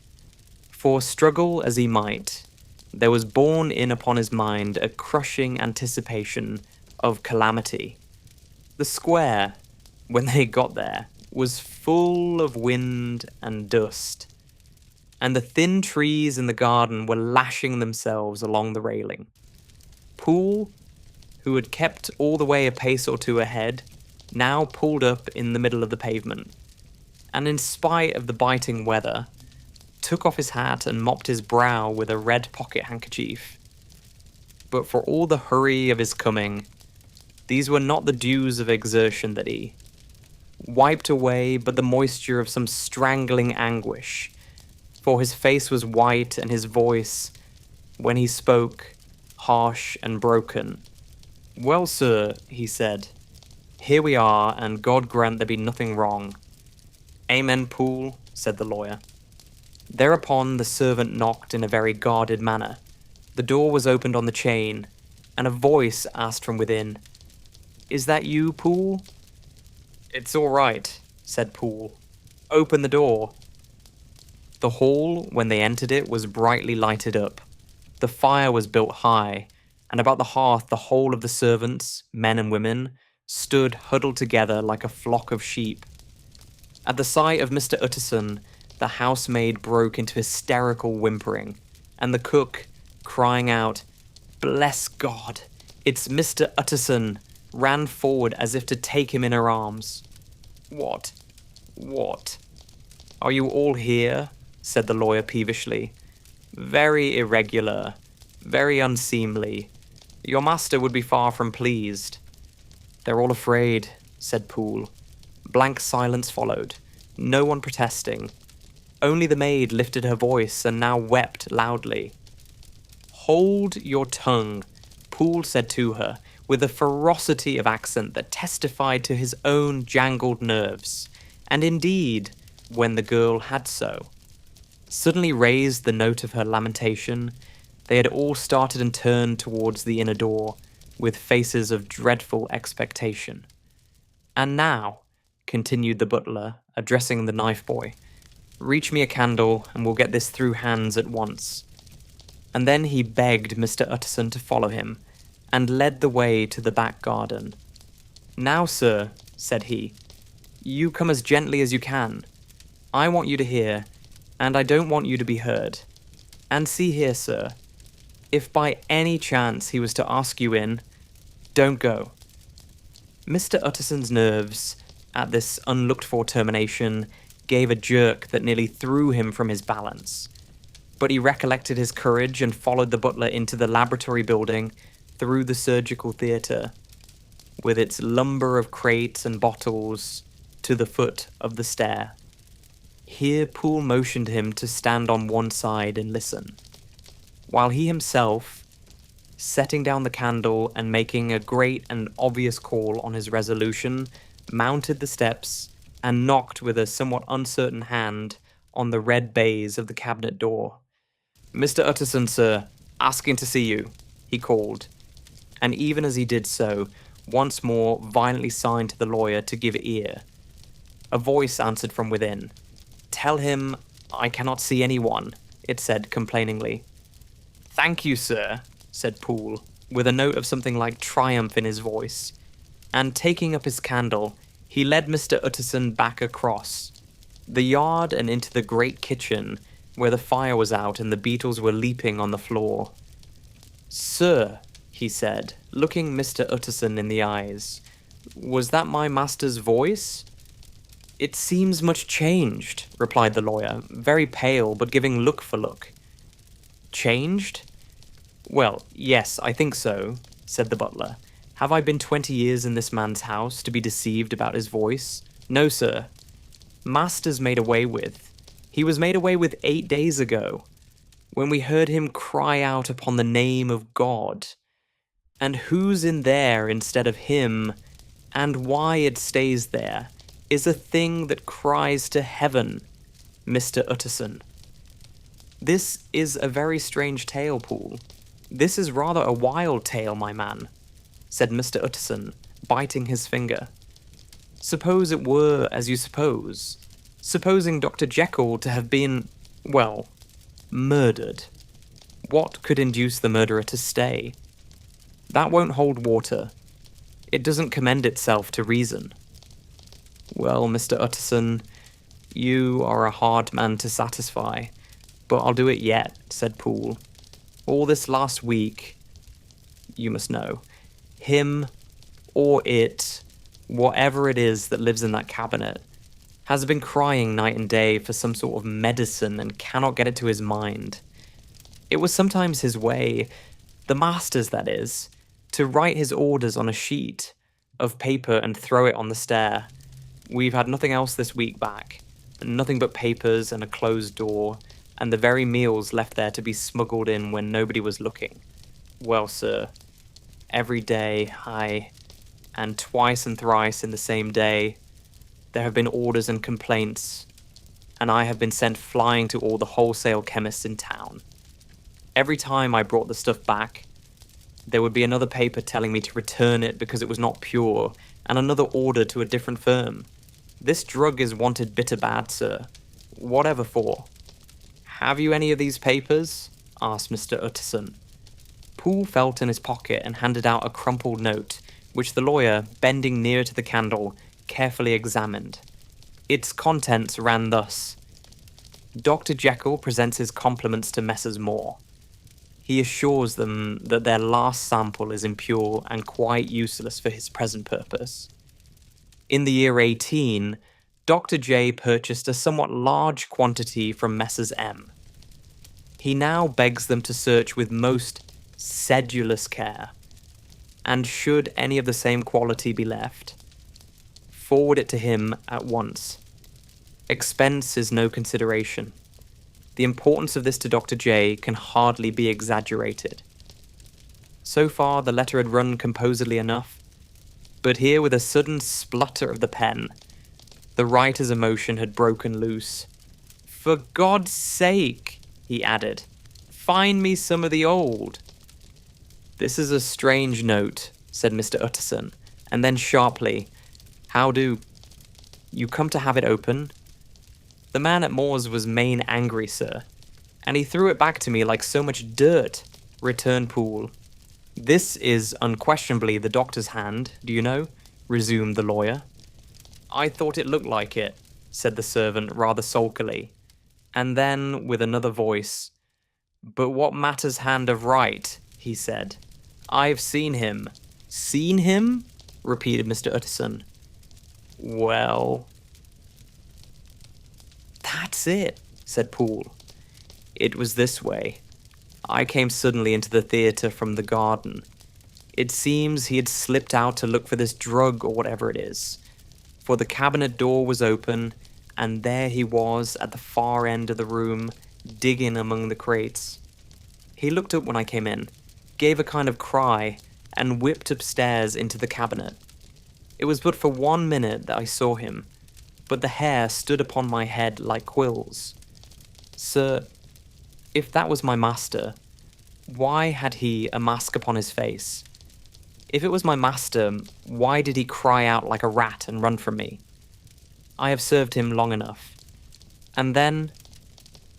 For struggle as he might, there was borne in upon his mind a crushing anticipation of calamity. The square, when they got there, was full of wind and dust, and the thin trees in the garden were lashing themselves along the railing. Poole, who had kept all the way a pace or two ahead, now pulled up in the middle of the pavement, and in spite of the biting weather, took off his hat and mopped his brow with a red pocket handkerchief. But for all the hurry of his coming, these were not the dews of exertion that he wiped away, but the moisture of some strangling anguish, for his face was white and his voice, when he spoke, harsh and broken. Well, sir, he said, here we are, and God grant there be nothing wrong. Amen, Poole, said the lawyer. Thereupon the servant knocked in a very guarded manner. The door was opened on the chain, and a voice asked from within, Is that you, Poole? It's all right, said Poole. Open the door. The hall, when they entered it, was brightly lighted up. The fire was built high, and about the hearth the whole of the servants, men and women, stood huddled together like a flock of sheep. At the sight of Mr. Utterson, the housemaid broke into hysterical whimpering, and the cook, crying out, Bless God, it's Mr. Utterson, ran forward as if to take him in her arms. What? Are you all here? Said the lawyer peevishly. Very irregular, very unseemly. Your master would be far from pleased. They're all afraid, said Poole. Blank silence followed, no one protesting. Only the maid lifted her voice and now wept loudly. Hold your tongue, Poole said to her, with a ferocity of accent that testified to his own jangled nerves, and indeed, when the girl had so. Suddenly raised the note of her lamentation, they had all started and turned towards the inner door, with faces of dreadful expectation. And now, continued the butler, addressing the knife boy, reach me a candle, and we'll get this through hands at once. And then he begged Mr. Utterson to follow him, and led the way to the back garden. Now, sir, said he, you come as gently as you can. I want you to hear, and I don't want you to be heard. And see here, sir, If by any chance he was to ask you in, don't go. Mr. Utterson's nerves, at this unlooked-for termination, gave a jerk that nearly threw him from his balance. But he recollected his courage and followed the butler into the laboratory building through the surgical theatre, with its lumber of crates and bottles, to the foot of the stair. Here Poole motioned him to stand on one side and listen, while he himself, setting down the candle and making a great and obvious call on his resolution, mounted the steps and knocked with a somewhat uncertain hand on the red baize of the cabinet door. "Mr. Utterson, sir, asking to see you," he called, and even as he did so, once more violently signed to the lawyer to give ear. A voice answered from within. "Tell him I cannot see anyone," it said complainingly. "Thank you, sir," said Poole, with a note of something like triumph in his voice, and taking up his candle, he led Mr. Utterson back across the yard and into the great kitchen, where the fire was out and the beetles were leaping on the floor. "Sir," he said, looking Mr. Utterson in the eyes, "was that my master's voice?" "It seems much changed," replied the lawyer, very pale, but giving look for look. "Changed? Well, yes, I think so," said the butler. "Have I been 20 years in this man's house to be deceived about his voice? No, sir. Master's made away with. He was made away with 8 days ago, when we heard him cry out upon the name of God. And who's in there instead of him, and why it stays there, is a thing that cries to heaven, Mr. Utterson." "This is a very strange tale, Poole. This is rather a wild tale, my man," said Mr. Utterson, biting his finger. "Suppose it were as you suppose. Supposing Dr. Jekyll to have been, well, murdered. What could induce the murderer to stay? That won't hold water. It doesn't commend itself to reason." "Well, Mr. Utterson, you are a hard man to satisfy, but I'll do it yet," said Poole. "All this last week, you must know, him or it, whatever it is that lives in that cabinet, has been crying night and day for some sort of medicine and cannot get it to his mind. It was sometimes his way, the master's that is, to write his orders on a sheet of paper and throw it on the stair. We've had nothing else this week back, nothing but papers and a closed door, and the very meals left there to be smuggled in when nobody was looking. Well, sir, every day, aye, and twice and thrice in the same day, there have been orders and complaints, and I have been sent flying to all the wholesale chemists in town. Every time I brought the stuff back, there would be another paper telling me to return it because it was not pure, and another order to a different firm. This drug is wanted bitter bad, sir. Whatever for." "Have you any of these papers?" asked Mr. Utterson. Poole felt in his pocket and handed out a crumpled note, which the lawyer, bending near to the candle, carefully examined. Its contents ran thus: "Dr. Jekyll presents his compliments to Messrs. Moore. He assures them that their last sample is impure and quite useless for his present purpose. In the year 18, Dr. J purchased a somewhat large quantity from Messrs. M. He now begs them to search with most sedulous care, and should any of the same quality be left, forward it to him at once. Expense is no consideration. The importance of this to Dr. J can hardly be exaggerated." So far the letter had run composedly enough, but here with a sudden splutter of the pen, the writer's emotion had broken loose. "For God's sake," he added, "find me some of the old." "This is a strange note," said Mr. Utterson, and then sharply, "How do? You come to have it open?" "The man at Moore's was main angry, sir, and he threw it back to me like so much dirt," returned Poole. "This is unquestionably the doctor's hand, do you know?" resumed the lawyer. "I thought it looked like it," said the servant rather sulkily, and then, with another voice, But what matters hand of right, he said. I've seen him. Seen him? Repeated Mr. Utterson. Well... That's it, said Poole. It was this way. I came suddenly into the theatre from the garden. It seems he had slipped out to look for this drug or whatever it is. For the cabinet door was open, and there he was at the far end of the room, digging among the crates. He looked up when I came in, gave a kind of cry, and whipped upstairs into the cabinet. It was but for 1 minute that I saw him, but the hair stood upon my head like quills. Sir, if that was my master, why had he a mask upon his face? If it was my master, why did he cry out like a rat and run from me? I have served him long enough. And then...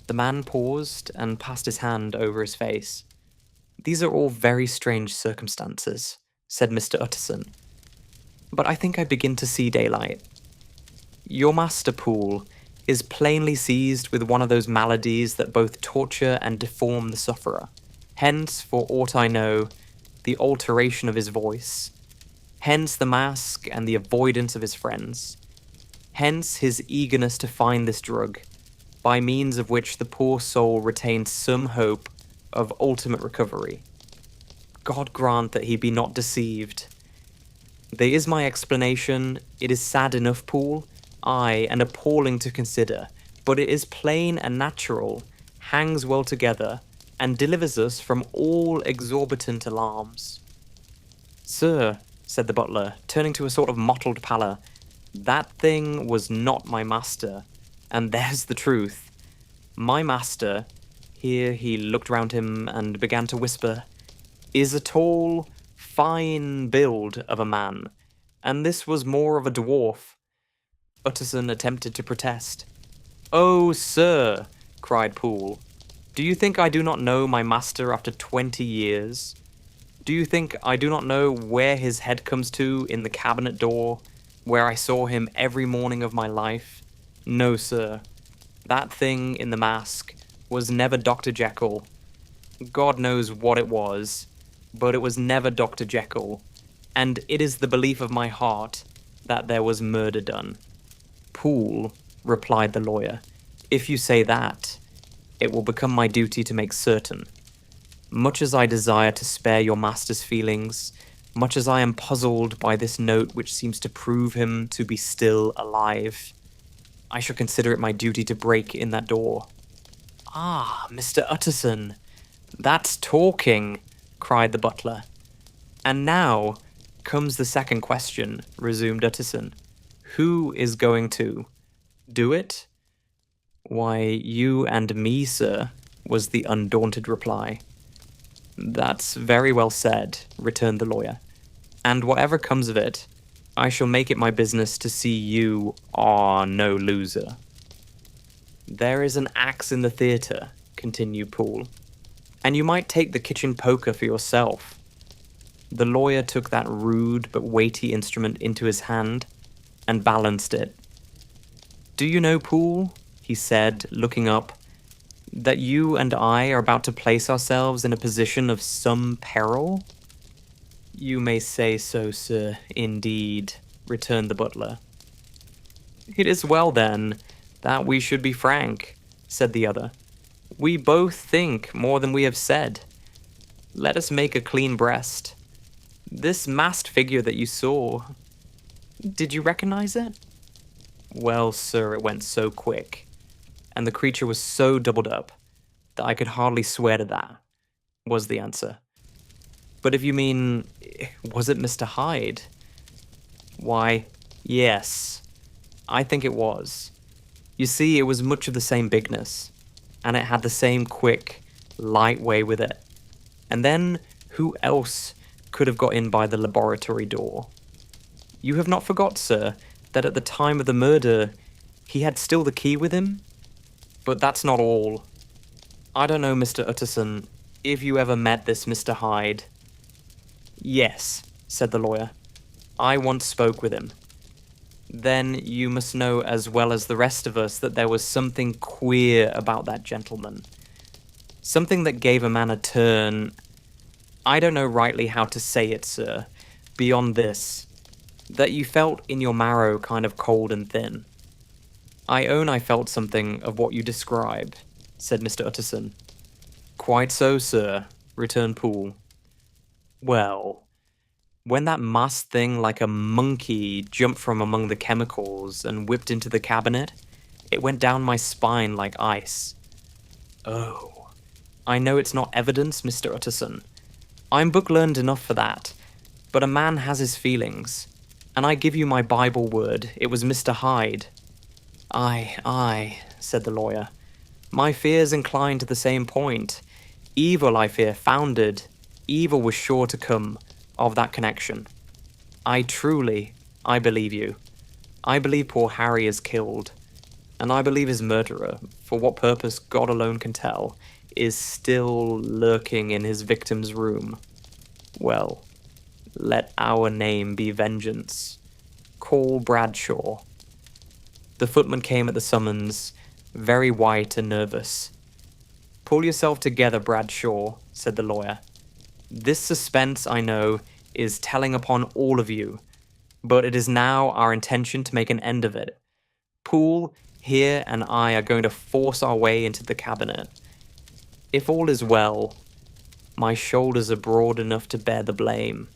The man paused and passed his hand over his face. These are all very strange circumstances, said Mr. Utterson. But I think I begin to see daylight. Your master, Poole, is plainly seized with one of those maladies that both torture and deform the sufferer. Hence, for aught I know, the alteration of his voice. Hence the mask and the avoidance of his friends. Hence his eagerness to find this drug, by means of which the poor soul retains some hope of ultimate recovery. God grant that he be not deceived. There is my explanation. It is sad enough, Poole, aye, and appalling to consider, but it is plain and natural, hangs well together, and delivers us from all exorbitant alarms. Sir, said the butler, turning to a sort of mottled pallor, that thing was not my master, and there's the truth. My master, here he looked round him and began to whisper, is a tall, fine build of a man, and this was more of a dwarf. Utterson attempted to protest. Oh, sir, cried Poole, do you think I do not know my master after 20 years? Do you think I do not know where his head comes to in the cabinet door, where I saw him every morning of my life? No, sir. That thing in the mask was never Dr. Jekyll. God knows what it was, but it was never Dr. Jekyll, and it is the belief of my heart that there was murder done. Poole, replied the lawyer, if you say that, it will become my duty to make certain. Much as I desire to spare your master's feelings, much as I am puzzled by this note which seems to prove him to be still alive, I shall consider it my duty to break in that door. Ah, Mr. Utterson, that's talking, cried the butler. And now comes the second question, resumed Utterson. Who is going to do it? Why, you and me, sir, was the undaunted reply. That's very well said, returned the lawyer. And whatever comes of it, I shall make it my business to see you are no loser. There is an axe in the theatre, continued Poole, and you might take the kitchen poker for yourself. The lawyer took that rude but weighty instrument into his hand and balanced it. Do you know, Poole, he said, looking up, that you and I are about to place ourselves in a position of some peril? You may say so, sir, indeed, returned the butler. It is well, then, that we should be frank, said the other. We both think more than we have said. Let us make a clean breast. This masked figure that you saw, did you recognize it? Well, sir, it went so quick, and the creature was so doubled up that I could hardly swear to that, was the answer. But if you mean, was it Mr. Hyde? Why, yes, I think it was. You see, it was much of the same bigness, and it had the same quick, light way with it. And then, who else could have got in by the laboratory door? You have not forgot, sir, that at the time of the murder, he had still the key with him? But that's not all. I don't know, Mr. Utterson, if you ever met this Mr. Hyde. Yes, said the lawyer. I once spoke with him. Then you must know as well as the rest of us that there was something queer about that gentleman. Something that gave a man a turn. I don't know rightly how to say it, sir, beyond this, that you felt in your marrow kind of cold and thin. I own I felt something of what you describe, said Mr. Utterson. Quite so, sir, returned Poole. Well, when that masked thing like a monkey jumped from among the chemicals and whipped into the cabinet, it went down my spine like ice. Oh, I know it's not evidence, Mr. Utterson. I'm book-learned enough for that, but a man has his feelings, and I give you my Bible word, it was Mr. Hyde. Aye, said the lawyer. My fears incline to the same point. Evil, I fear, founded. Evil was sure to come of that connection. I believe you. I believe poor Harry is killed. And I believe his murderer, for what purpose God alone can tell, is still lurking in his victim's room. Well, let our name be vengeance. Call Bradshaw. The footman came at the summons, very white and nervous. Pull yourself together, Bradshaw, said the lawyer. This suspense, I know, is telling upon all of you, but it is now our intention to make an end of it. Poole, here, and I are going to force our way into the cabinet. If all is well, my shoulders are broad enough to bear the blame.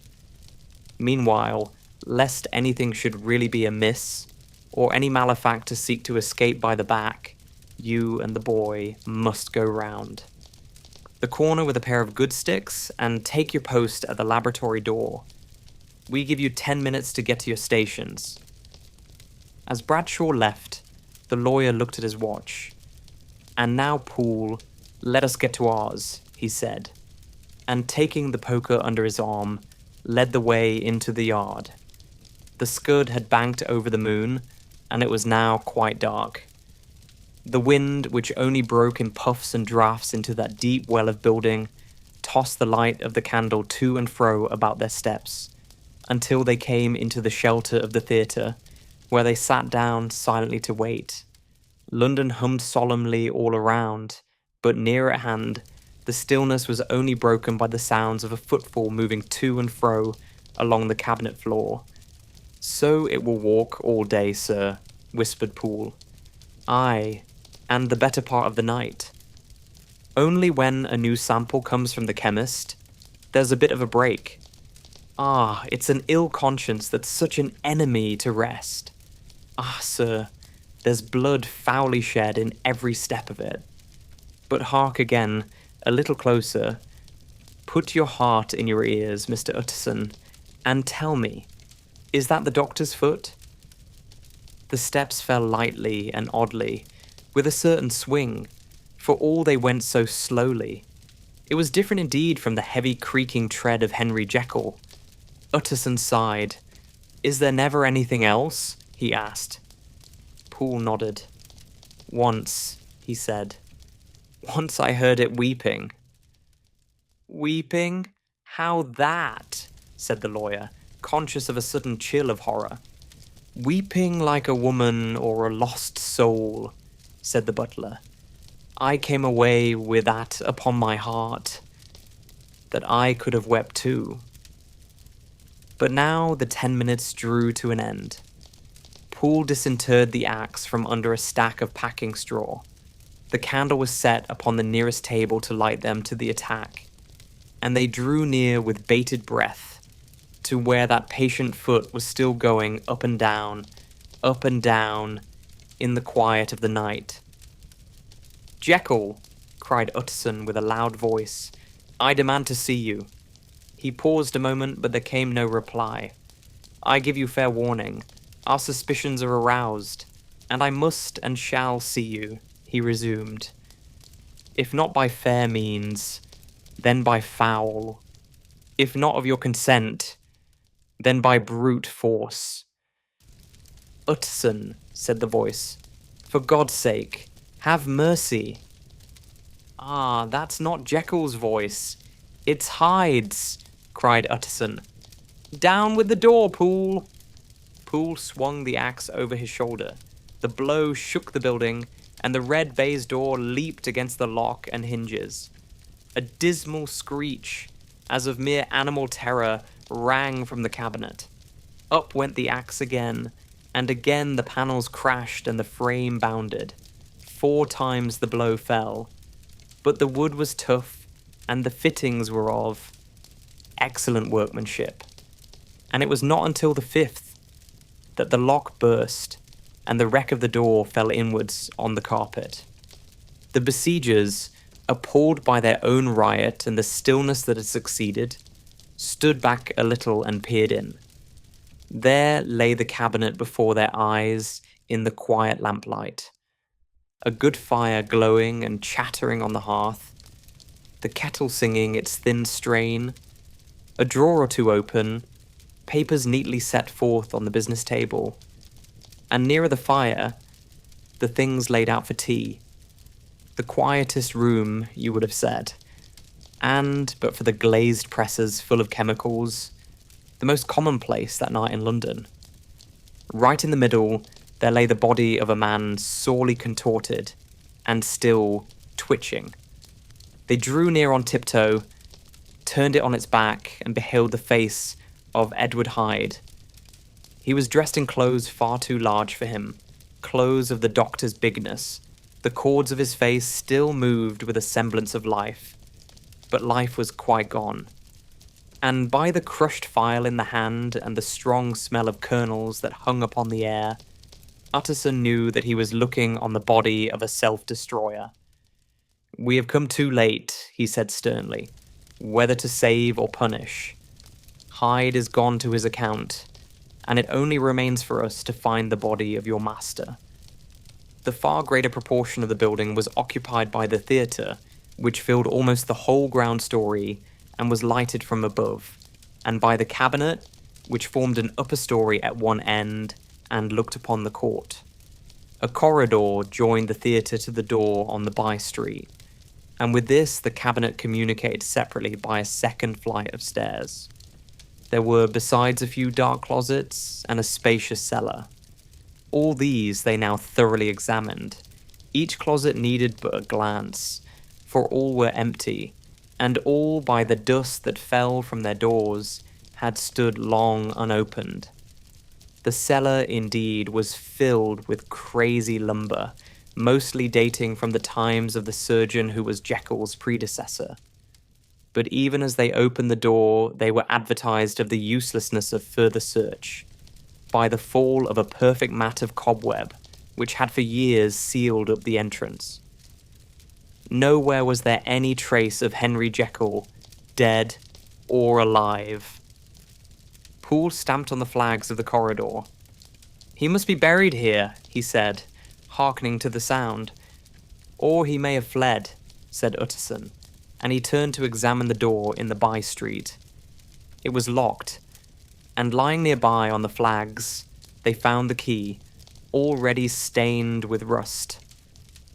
Meanwhile, lest anything should really be amiss, or any malefactor seek to escape by the back, you and the boy must go round the corner with a pair of good sticks and take your post at the laboratory door. We give you 10 minutes to get to your stations. As Bradshaw left, the lawyer looked at his watch. And now, Poole, let us get to ours, he said, and taking the poker under his arm, led the way into the yard. The scud had banked over the moon, and it was now quite dark. The wind, which only broke in puffs and draughts into that deep well of building, tossed the light of the candle to and fro about their steps, until they came into the shelter of the theatre, where they sat down silently to wait. London hummed solemnly all around, but near at hand, the stillness was only broken by the sounds of a footfall moving to and fro along the cabinet floor. So it will walk all day, sir, whispered Poole. Aye, and the better part of the night. Only when a new sample comes from the chemist, there's a bit of a break. Ah, it's an ill conscience that's such an enemy to rest. Ah, sir, there's blood foully shed in every step of it. But hark again, a little closer. Put your heart in your ears, Mr. Utterson, and tell me, is that the doctor's foot? The steps fell lightly and oddly, with a certain swing, for all they went so slowly. It was different indeed from the heavy creaking tread of Henry Jekyll. Utterson sighed. Is there never anything else? He asked. Poole nodded. Once, he said. Once I heard it weeping. Weeping? How that? Said the lawyer, conscious of a sudden chill of horror. Weeping like a woman or a lost soul, said the butler. I came away with that upon my heart, that I could have wept too. But now the 10 minutes drew to an end. Poole disinterred the axe from under a stack of packing straw. The candle was set upon the nearest table to light them to the attack, and they drew near with bated breath to where that patient foot was still going up and down, in the quiet of the night. Jekyll, cried Utterson with a loud voice, I demand to see you. He paused a moment, but there came no reply. I give you fair warning. Our suspicions are aroused, and I must and shall see you, he resumed. If not by fair means, then by foul. If not of your consent, then by brute force. Utterson, said the voice, for God's sake, have mercy. Ah, that's not Jekyll's voice. It's Hyde's, cried Utterson. Down with the door, Poole. Poole swung the axe over his shoulder. The blow shook the building, and the red baize door leaped against the lock and hinges. A dismal screech, as of mere animal terror, rang from the cabinet. Up went the axe again, and again the panels crashed and the frame bounded. 4 times the blow fell. But the wood was tough, and the fittings were of excellent workmanship. And it was not until the 5th that the lock burst, and the wreck of the door fell inwards on the carpet. The besiegers, appalled by their own riot and the stillness that had succeeded, stood back a little and peered in. There lay the cabinet before their eyes in the quiet lamplight. A good fire glowing and chattering on the hearth, the kettle singing its thin strain, a drawer or two open, papers neatly set forth on the business table, and nearer the fire, the things laid out for tea. The quietest room, you would have said, and, but for the glazed presses full of chemicals, the most commonplace that night in London. Right in the middle, there lay the body of a man sorely contorted and still twitching. They drew near on tiptoe, turned it on its back, and beheld the face of Edward Hyde. He was dressed in clothes far too large for him, clothes of the doctor's bigness. The chords of his face still moved with a semblance of life, but life was quite gone. And by the crushed file in the hand and the strong smell of kernels that hung upon the air, Utterson knew that he was looking on the body of a self-destroyer. "We have come too late," he said sternly, "whether to save or punish. Hyde is gone to his account, and it only remains for us to find the body of your master." The far greater proportion of the building was occupied by the theatre, which filled almost the whole ground story and was lighted from above, and by the cabinet, which formed an upper story at one end and looked upon the court. A corridor joined the theatre to the door on the by-street, and with this the cabinet communicated separately by a second flight of stairs. There were besides a few dark closets and a spacious cellar. All these they now thoroughly examined. Each closet needed but a glance, for all were empty, and all by the dust that fell from their doors had stood long unopened. The cellar, indeed, was filled with crazy lumber, mostly dating from the times of the surgeon who was Jekyll's predecessor. But even as they opened the door, they were advertised of the uselessness of further search by the fall of a perfect mat of cobweb, which had for years sealed up the entrance. Nowhere was there any trace of Henry Jekyll, dead or alive. Poole stamped on the flags of the corridor. "He must be buried here," he said, hearkening to the sound. "Or he may have fled," said Utterson, and he turned to examine the door in the by-street. It was locked, and lying nearby on the flags, they found the key, already stained with rust.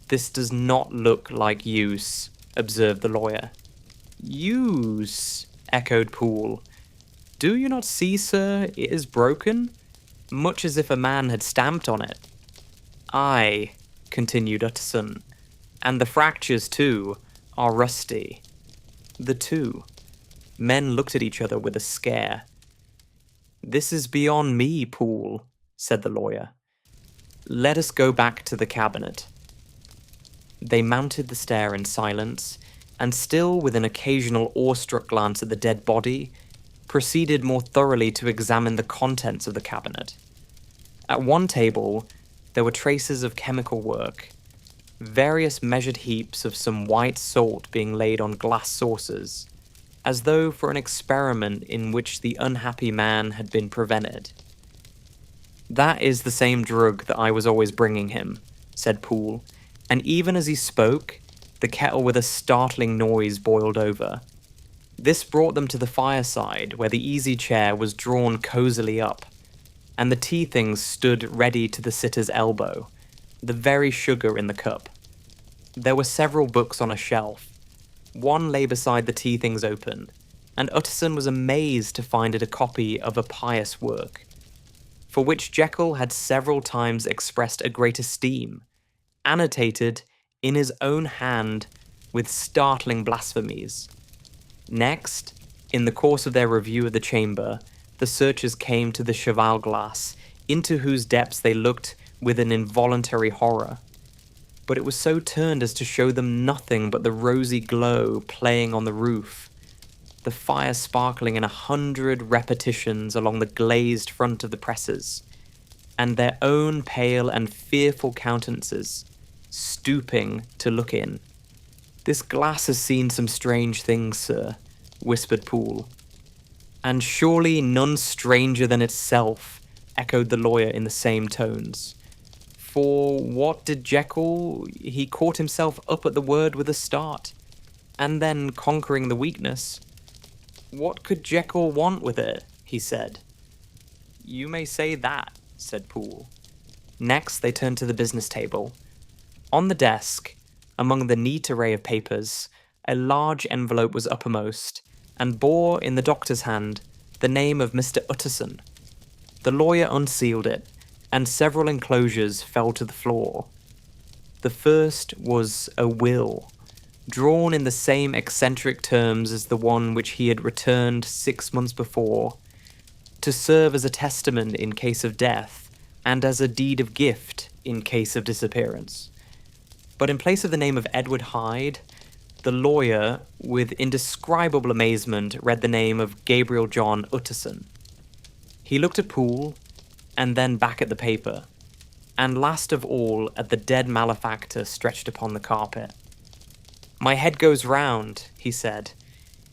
"This does not look like use," observed the lawyer. "Use?" echoed Poole. "Do you not see, sir, it is broken, much as if a man had stamped on it." "Aye," continued Utterson, "and the fractures, too, are rusty." The two men looked at each other with a scare. "This is beyond me, Poole," said the lawyer. "Let us go back to the cabinet." They mounted the stair in silence, and still with an occasional awestruck glance at the dead body, proceeded more thoroughly to examine the contents of the cabinet. At one table, there were traces of chemical work, various measured heaps of some white salt being laid on glass saucers, as though for an experiment in which the unhappy man had been prevented. "That is the same drug that I was always bringing him," said Poole, and even as he spoke, the kettle with a startling noise boiled over. This brought them to the fireside, where the easy chair was drawn cosily up, and the tea things stood ready to the sitter's elbow, the very sugar in the cup. There were several books on a shelf. One lay beside the tea things open, and Utterson was amazed to find it a copy of a pious work, for which Jekyll had several times expressed a great esteem, annotated in his own hand with startling blasphemies. Next, in the course of their review of the chamber, the searchers came to the cheval glass, into whose depths they looked with an involuntary horror. But it was so turned as to show them nothing but the rosy glow playing on the roof, the fire sparkling in 100 repetitions along the glazed front of the presses, and their own pale and fearful countenances, stooping to look in. "This glass has seen some strange things, sir," whispered Poole. "And surely none stranger than itself," echoed the lawyer in the same tones. "For what did Jekyll? He caught himself up at the word with a start, and then conquering the weakness. What could Jekyll want with it?" he said. "You may say that," said Poole. Next, they turned to the business table. On the desk, among the neat array of papers, a large envelope was uppermost, and bore in the doctor's hand the name of Mr. Utterson. The lawyer unsealed it, and several enclosures fell to the floor. The first was a will, drawn in the same eccentric terms as the one which he had returned 6 months before, to serve as a testament in case of death, and as a deed of gift in case of disappearance. But in place of the name of Edward Hyde, the lawyer, with indescribable amazement, read the name of Gabriel John Utterson. He looked at Poole, and then back at the paper, and last of all at the dead malefactor stretched upon the carpet. "My head goes round," he said.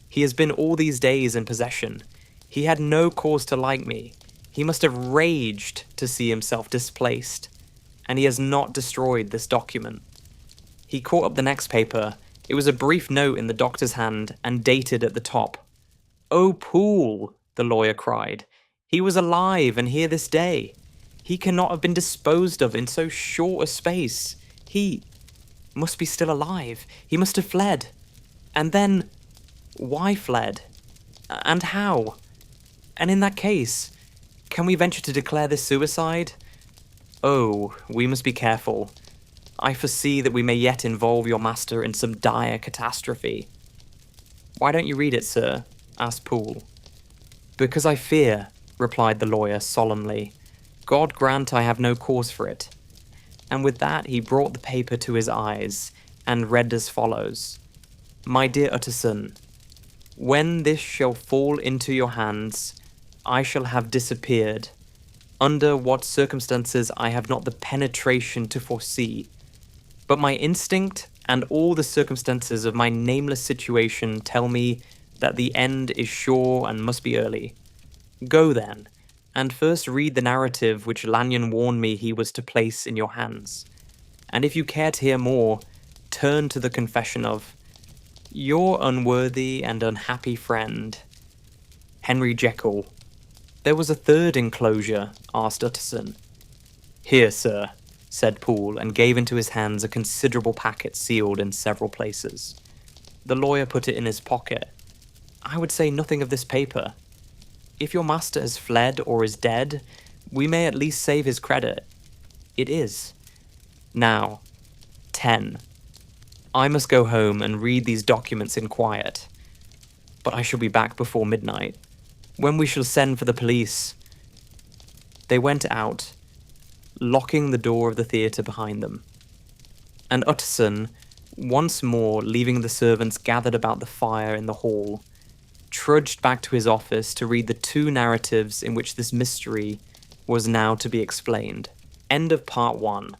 "He has been all these days in possession. He had no cause to like me. He must have raged to see himself displaced, and he has not destroyed this document." He caught up the next paper. It was a brief note in the doctor's hand, and dated at the top. "Oh, Poole," the lawyer cried. "He was alive and here this day. He cannot have been disposed of in so short a space. He must be still alive. He must have fled. And then, why fled? And how? And in that case, can we venture to declare this suicide? Oh, we must be careful. I foresee that we may yet involve your master in some dire catastrophe." "Why don't you read it, sir?" asked Poole. "Because I fear," replied the lawyer solemnly. "God grant I have no cause for it." And with that he brought the paper to his eyes, and read as follows. "My dear Utterson, when this shall fall into your hands, I shall have disappeared. Under what circumstances I have not the penetration to foresee. But my instinct and all the circumstances of my nameless situation tell me that the end is sure and must be early. Go then, and first read the narrative which Lanyon warned me he was to place in your hands. And if you care to hear more, turn to the confession of your unworthy and unhappy friend, Henry Jekyll." "There was a third enclosure?" asked Utterson. "Here, sir," said Poole, and gave into his hands a considerable packet sealed in several places. The lawyer put it in his pocket. "I would say nothing of this paper. If your master has fled or is dead, we may at least save his credit. It is. Now, 10. I must go home and read these documents in quiet. But I shall be back before midnight, when we shall send for the police." They went out, locking the door of the theatre behind them. And Utterson, once more leaving the servants gathered about the fire in the hall, trudged back to his office to read the 2 narratives in which this mystery was now to be explained. End of part 1.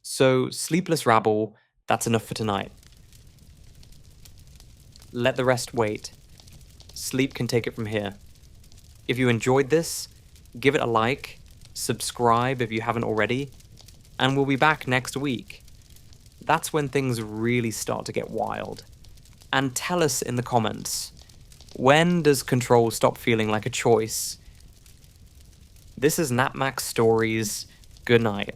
So, sleepless rabble, that's enough for tonight. Let the rest wait. Sleep can take it from here. If you enjoyed this, give it a like, subscribe if you haven't already, and we'll be back next week. That's when things really start to get wild. And tell us in the comments, when does control stop feeling like a choice? This is Napmax Stories. Good night.